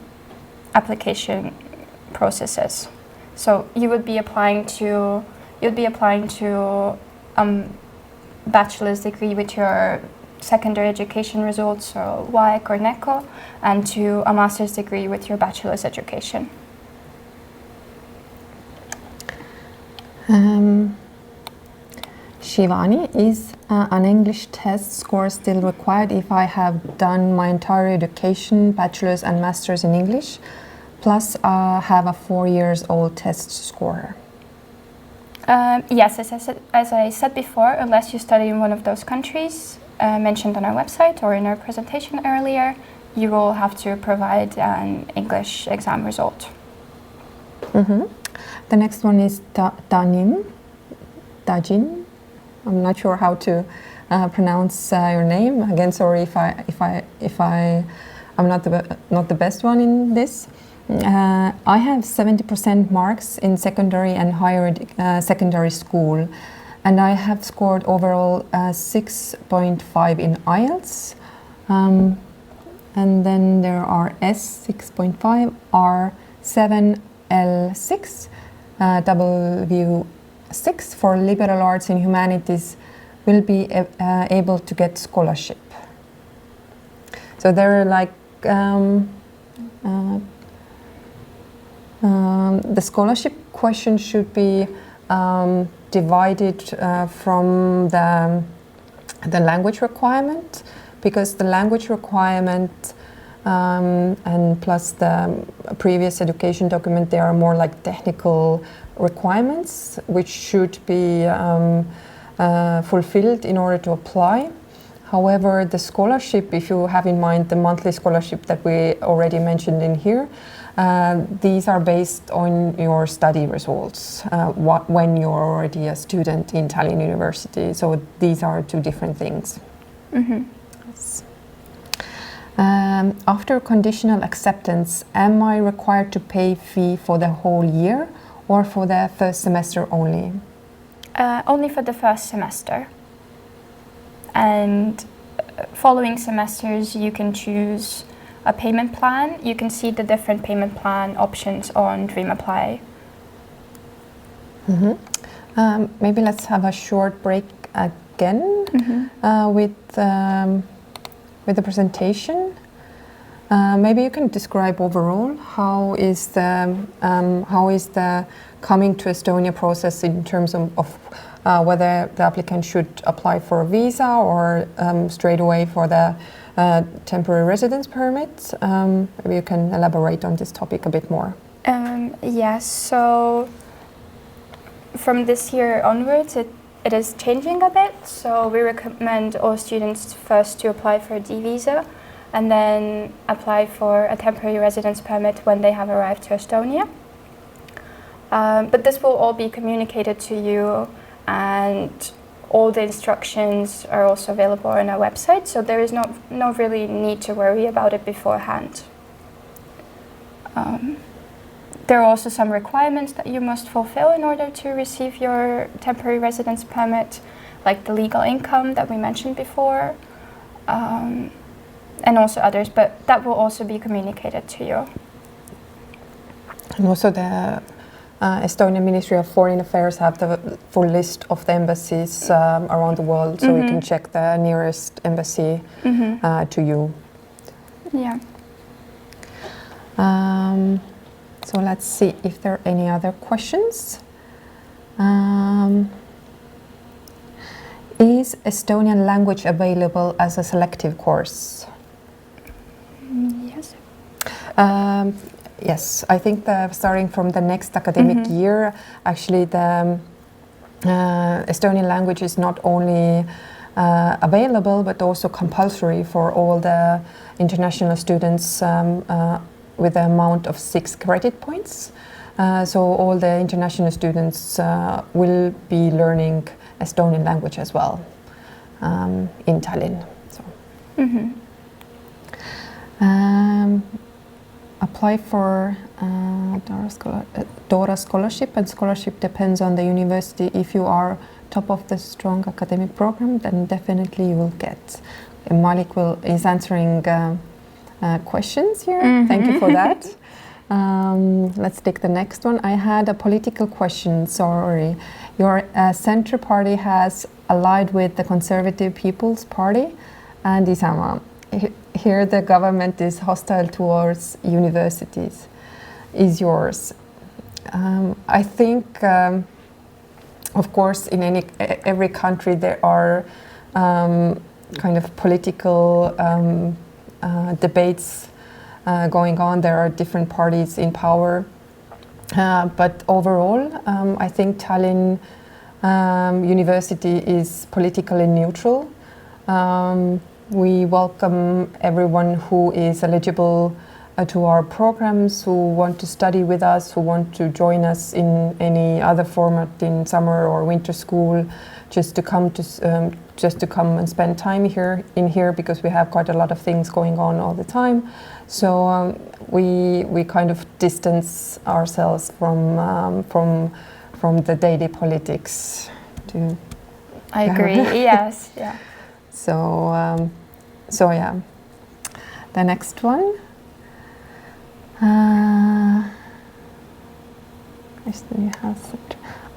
application processes. So you would be applying to, bachelor's degree with your secondary education results, so WAEC or NECO, and to a master's degree with your bachelor's education. Shivani, is an English test score still required if I have done my entire education, bachelor's and master's in English, plus have a 4-year-old test score? Yes, as I said before, unless you study in one of those countries mentioned on our website or in our presentation earlier, you will have to provide an English exam result. The next one is Tajin. I'm not sure how to pronounce your name. Again, sorry if I'm not the best one in this. I have 70% marks in secondary and higher secondary school. and I have scored overall 6.5 in IELTS. And then there are S 6.5, R 7, L 6, W 6 for liberal arts and humanities will be able to get scholarship. So there are like the scholarship question should be divided from the language requirement, because the language requirement and plus the previous education document, they are more like technical requirements which should be fulfilled in order to apply. However, the scholarship, if you have in mind the monthly scholarship that we already mentioned in here, these are based on your study results when you're already a student in Tallinn University. So these are two different things. Mm-hmm. Yes. After conditional acceptance, am I required to pay fee for the whole year or for the first semester only? Only for the first semester. And following semesters, you can choose a payment plan. You can see the different payment plan options on DreamApply. Mm-hmm. Maybe let's have a short break again with the presentation. Maybe you can describe overall how is the coming to Estonia process in terms of whether the applicant should apply for a visa or straight away for the temporary residence permit. Maybe you can elaborate on this topic a bit more. Yes, so from this year onwards, it is changing a bit. So we recommend all students first to apply for a D visa and then apply for a temporary residence permit when they have arrived to Estonia. But this will all be communicated to you, and all the instructions are also available on our website, so there is no really need to worry about it beforehand. There are also some requirements that you must fulfill in order to receive your temporary residence permit, like the legal income that we mentioned before, and also others, but that will also be communicated to you. And also the Estonian Ministry of Foreign Affairs have the full list of the embassies around the world, so you can check the nearest embassy to you. Yeah. So let's see if there are any other questions. Is Estonian language available as a selective course? Yes. Yes, I think starting from the next academic year, actually the Estonian language is not only available but also compulsory for all the international students with the amount of 6 credit points. So all the international students will be learning Estonian language as well in Tallinn. So. Apply for Dora scholarship, and scholarship depends on the university. If you are top of the strong academic program, then definitely you will get. And Malik is answering questions here. Thank you for that. Let's take the next one. I had a political question, sorry. Your center party has allied with the Conservative People's Party and Isamaa. Here the government is hostile towards universities. Is yours? I think, of course, in every country there are kind of political debates going on. There are different parties in power. But overall, I think Tallinn University is politically neutral. We welcome everyone who is eligible to our programs, who want to study with us, who want to join us in any other format in summer or winter school, just to come and spend time here because we have quite a lot of things going on all the time. So we kind of distance ourselves from the daily politics I agree. Yes. Yeah. So yeah. The next one.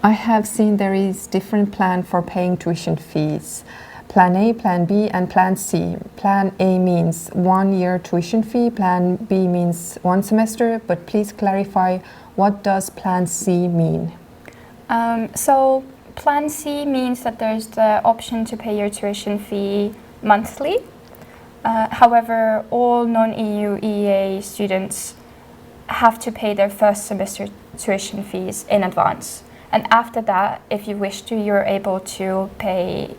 I have seen there is different plan for paying tuition fees. Plan A, Plan B, and Plan C. Plan A means 1 year tuition fee. Plan B means 1 semester. But please clarify, what does Plan C mean? So Plan C means that there's the option to pay your tuition fee monthly. However, all non-EU EEA students have to pay their first semester tuition fees in advance. And after that, if you wish to, you're able to pay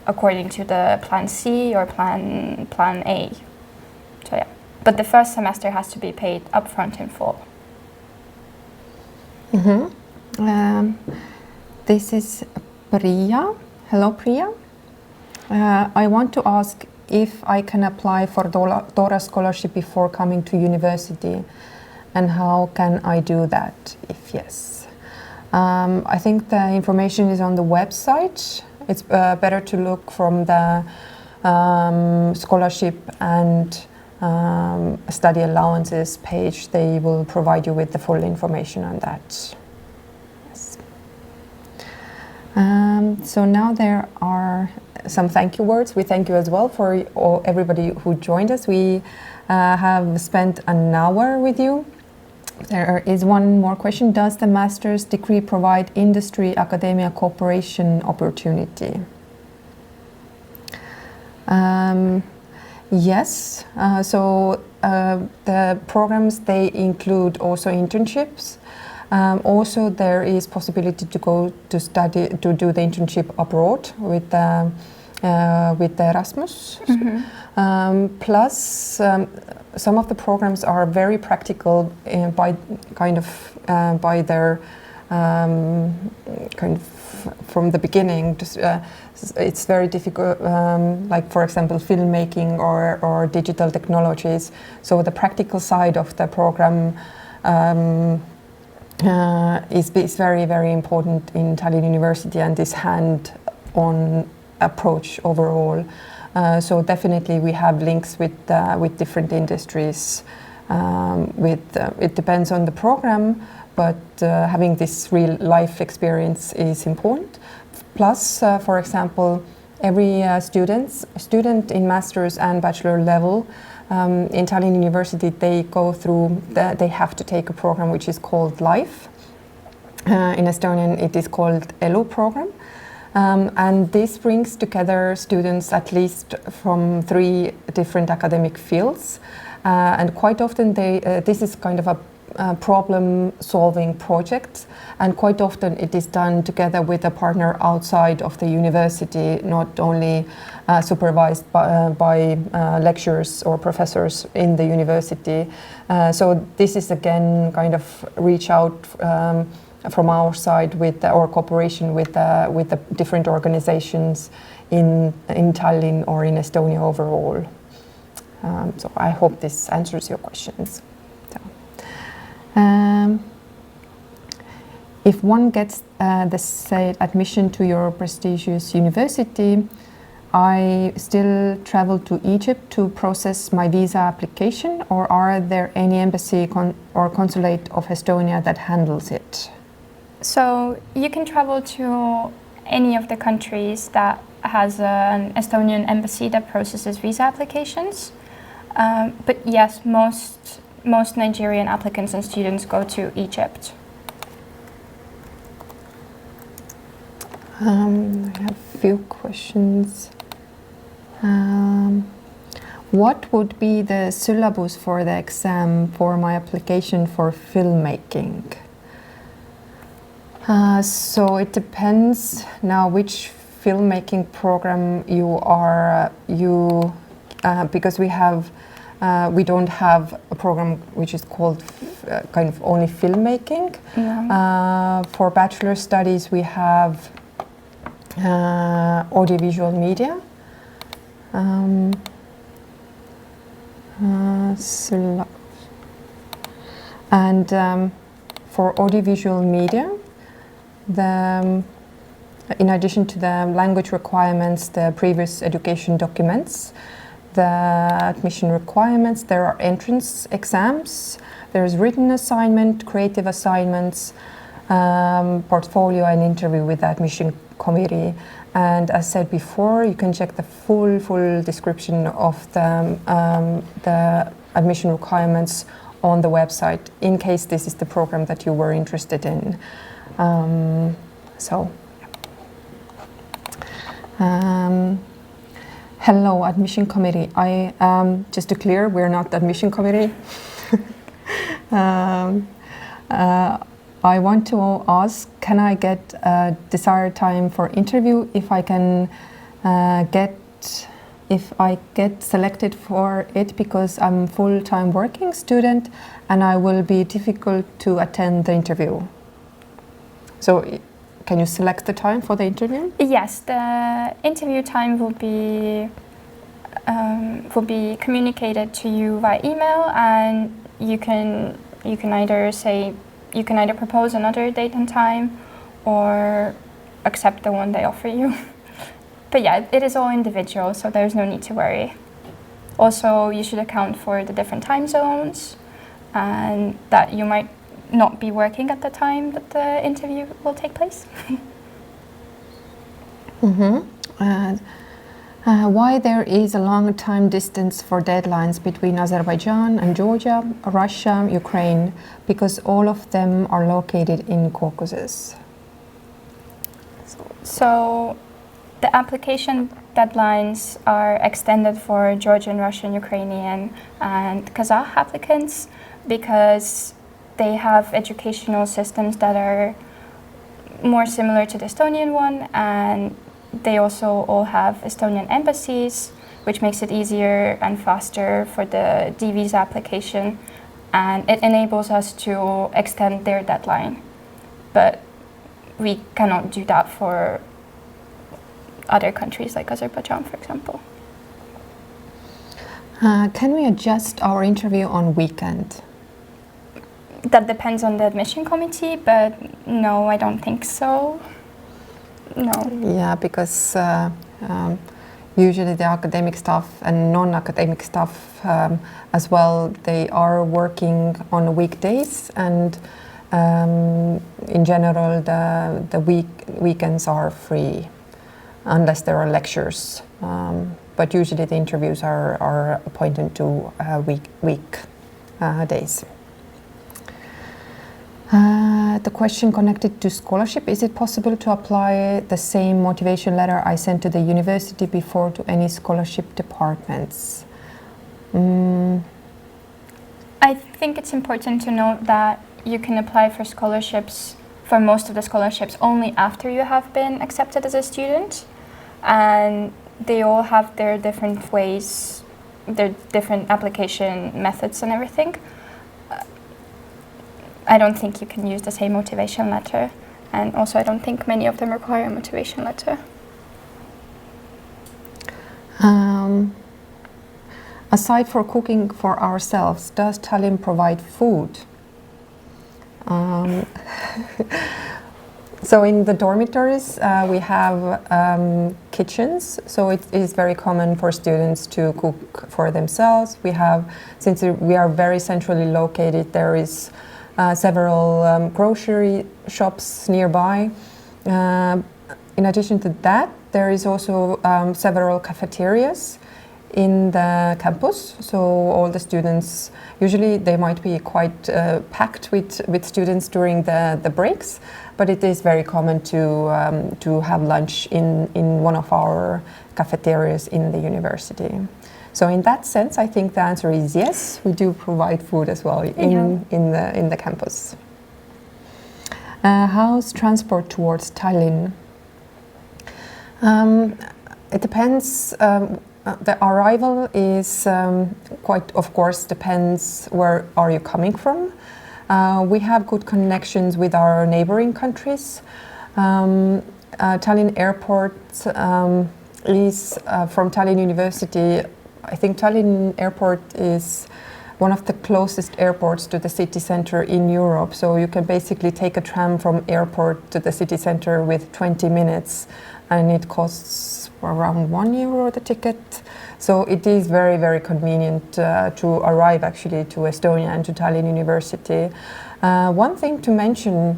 according to the Plan C or Plan A. So yeah, but the first semester has to be paid upfront in full. This is Priya. Hello, Priya. I want to ask if I can apply for Dora scholarship before coming to university, and how can I do that, if yes? I think the information is on the website. It's better to look from the scholarship and study allowances page. They will provide you with the full information on that. Yes. So now there are some thank you words. We thank you as well for everybody who joined us. We have spent an hour with you. There is one more question. Does the master's degree provide industry-academia cooperation opportunity? Yes. The programs, they include also internships. Also, there is possibility to go to study, to do the internship abroad with the Erasmus. Plus, some of the programs are very practical by their kind of from the beginning. It's very difficult, like for example, filmmaking or digital technologies. So the practical side of the program is very, very important in Tallinn University, and this hand-on approach overall. So definitely we have links with different industries. It depends on the program, but having this real life experience is important. Plus, for example, every student in master's and bachelor level in Tallinn University, they have to take a program which is called LIFE. In Estonian, it is called ELU program. And this brings together students at least from 3 different academic fields. And quite often this is kind of a problem-solving project. And quite often it is done together with a partner outside of the university, not only supervised by lecturers or professors in the university. So this is again kind of reach out from our side with our cooperation with the different organizations in Tallinn or in Estonia overall. So I hope this answers your questions. If one gets the said admission to your prestigious university, I still travel to Egypt to process my visa application, or are there any embassy or consulate of Estonia that handles it? So you can travel to any of the countries that has an Estonian embassy that processes visa applications. But yes, most Nigerian applicants and students go to Egypt. I have a few questions. What would be the syllabus for the exam for my application for filmmaking? So it depends now which filmmaking program you are because we don't have a program which is called kind of only filmmaking. Yeah. For bachelor studies we have audiovisual media. And for audiovisual media, In addition to the language requirements, the previous education documents, the admission requirements, there are entrance exams, there's written assignment, creative assignments, portfolio and interview with the admission committee. And as said before, you can check the full description of the admission requirements on the website in case this is the program that you were interested in. Hello, admission committee. Just to clear, we're not the admission committee. I want to ask, can I get a desired time for interview if I get selected for it, because I'm full-time working student and I will be difficult to attend the interview. So can you select the time for the interview? Yes, the interview time will be communicated to you via email, and you can either propose another date and time or accept the one they offer you. But yeah, it is all individual, so there's no need to worry. Also, you should account for the different time zones and that you might not be working at the time that the interview will take place. Why there is a long time distance for deadlines between Azerbaijan and Georgia, Russia, Ukraine, because all of them are located in Caucasus. So the application deadlines are extended for Georgian, Russian, Ukrainian and Kazakh applicants because they have educational systems that are more similar to the Estonian one, and they also all have Estonian embassies, which makes it easier and faster for the D visa application, and it enables us to extend their deadline. But we cannot do that for other countries like Azerbaijan, for example. Can we adjust our interview on weekend? That depends on the admission committee, but no, I don't think so. No. Yeah, because usually the academic staff and non-academic staff as well, they are working on weekdays, and in general the weekends are free unless there are lectures. But usually the interviews are appointed to weekdays. The question connected to scholarship: is it possible to apply the same motivation letter I sent to the university before to any scholarship departments? I think it's important to note that you can apply for scholarships, for most of the scholarships, only after you have been accepted as a student, and they all have their different ways, their different application methods and everything. I don't think you can use the same motivation letter, and also I don't think many of them require a motivation letter. Aside for cooking for ourselves, does Tallinn provide food? So in the dormitories we have kitchens, so it is very common for students to cook for themselves. We have, since we are very centrally located, there is several grocery shops nearby. In addition to that, there is also several cafeterias in the campus, so all the students, usually they might be quite packed with students during the breaks, but it is very common to have lunch in one of our cafeterias in the university. So in that sense, I think the answer is yes, we do provide food as well in the campus. How's transport towards Tallinn? It depends. The arrival is quite, of course, depends where are you coming from. We have good connections with our neighboring countries. Tallinn Airport is from Tallinn University. I think Tallinn Airport is one of the closest airports to the city center in Europe. So you can basically take a tram from airport to the city center with 20 minutes, and it costs around €1 the ticket. So it is very, very convenient to arrive actually to Estonia and to Tallinn University. One thing to mention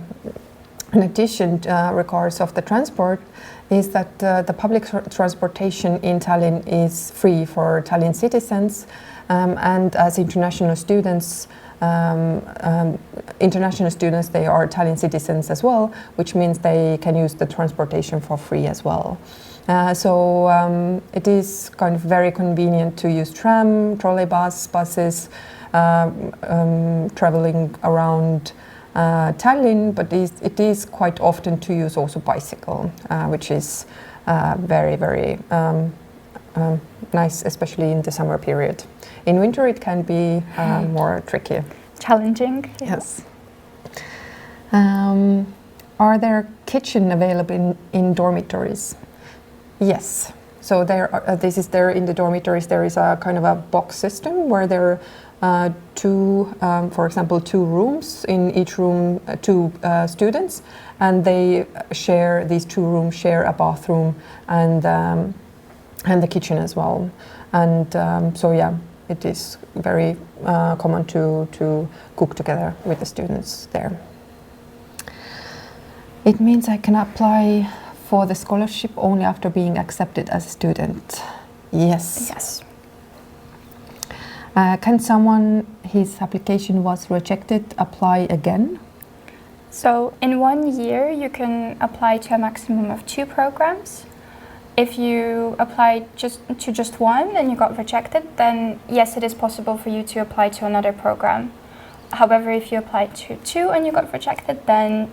in addition regards of the transport is that the public transportation in Tallinn is free for Tallinn citizens, and as international students, they are Tallinn citizens as well, which means they can use the transportation for free as well. So it is kind of very convenient to use tram, trolleybus, buses, traveling around Tallinn, but it is quite often to use also bicycle, which is very, very nice, especially in the summer period. In winter it can be more tricky. Challenging. Yes. Are there kitchen available in dormitories? Yes. So this is there in the dormitories. There is a kind of a box system where there are for example, 2 rooms. In each room, 2 students, and these 2 rooms share a bathroom and the kitchen as well. And so yeah, it is very common to cook together with the students there. It means I can apply for the scholarship only after being accepted as a student. Yes. Yes. Can someone, his application was rejected, apply again? So in 1 year, you can apply to a maximum of 2 programs. If you applied to just one and you got rejected, then yes, it is possible for you to apply to another program. However, if you applied to 2 and you got rejected, then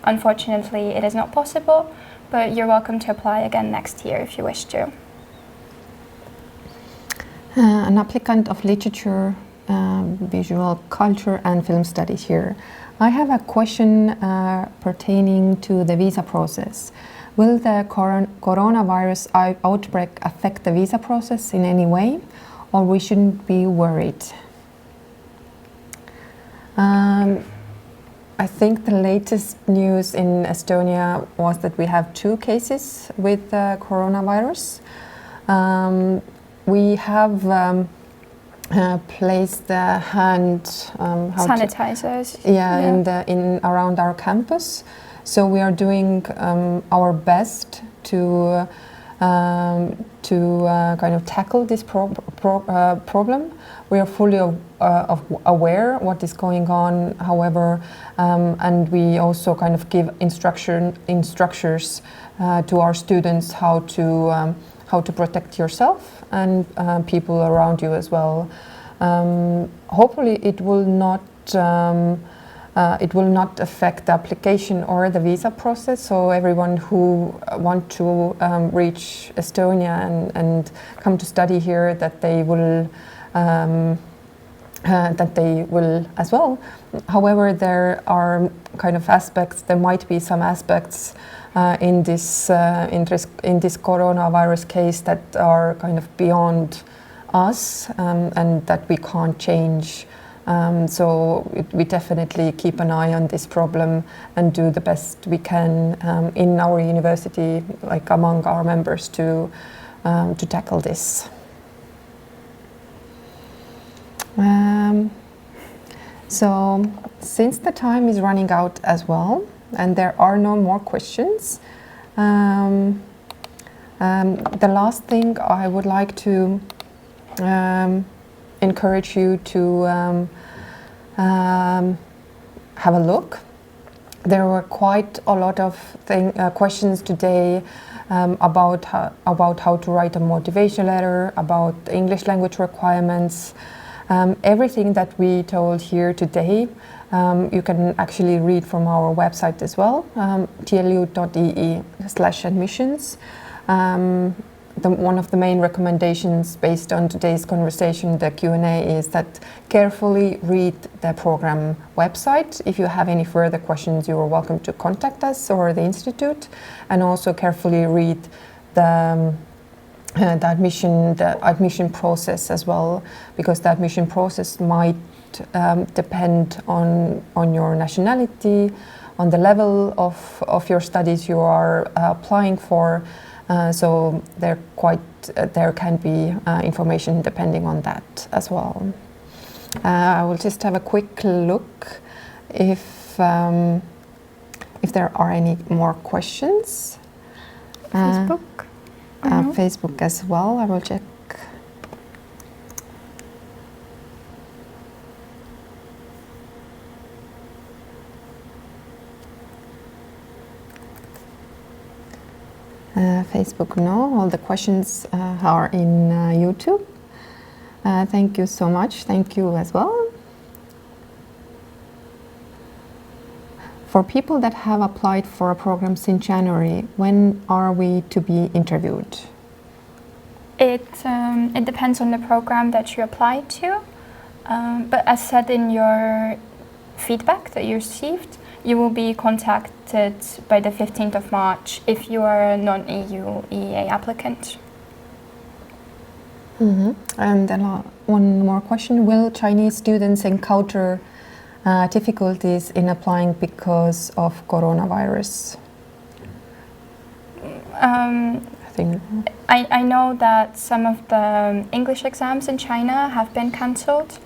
unfortunately it is not possible, but you're welcome to apply again next year if you wish to. An applicant of literature, visual culture and film studies here. I have a question pertaining to the visa process. Will the coronavirus outbreak affect the visa process in any way, or we shouldn't be worried? I think the latest news in Estonia was that we have 2 cases with coronavirus. We have placed the hand sanitizers. In around our campus. So we are doing our best to kind of tackle this problem. We are fully aware what is going on, however, and we also kind of give instructions to our students how to protect yourself and people around you as well. Hopefully it will not affect the application or the visa process. So everyone who want to reach Estonia and come to study here, that they will as well. However, there are kind of aspects. There might be some aspects in this coronavirus case that are kind of beyond us and that we can't change. So we definitely keep an eye on this problem and do the best we can in our university, like among our members, to tackle this. So since the time is running out as well, and there are no more questions, the last thing I would like to encourage you to have a look. There were quite a lot of questions today about how to write a motivation letter, about English language requirements. Everything that we told here today, you can actually read from our website as well, tlu.ee/admissions. One of the main recommendations based on today's conversation, the Q&A, is that carefully read the program website. If you have any further questions, you are welcome to contact us or the Institute, and also carefully read the admission process as well, because the admission process might depend on your nationality, on the level of your studies you are applying for. So there can be information depending on that as well. I will just have a quick look if there are any more questions. Facebook. Facebook as well. I will check. Facebook, no. All the questions are in YouTube. Thank you so much. Thank you as well. For people that have applied for a program since January, when are we to be interviewed? It depends on the program that you apply to, but as said in your feedback that you received, you will be contacted by the 15th of March if you are a non-EU EEA applicant. And then one more question. Will Chinese students encounter difficulties in applying because of coronavirus? I know that some of the English exams in China have been cancelled.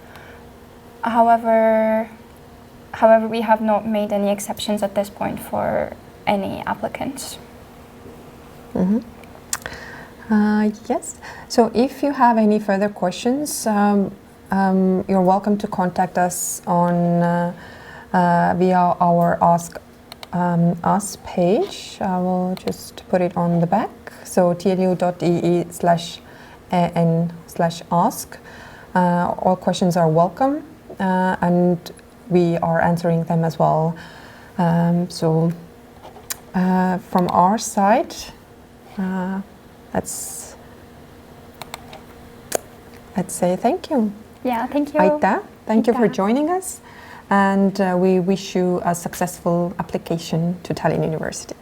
However, we have not made any exceptions at this point for any applicants. Yes. So if you have any further questions, you're welcome to contact us on via our Ask Us page. I will just put it on the back. So tlu.ee/en/ask. All questions are welcome, and we are answering them as well. From our side, let's say thank you. Yeah, thank you. Aitäh. Thank you for joining us, and we wish you a successful application to Tallinn University.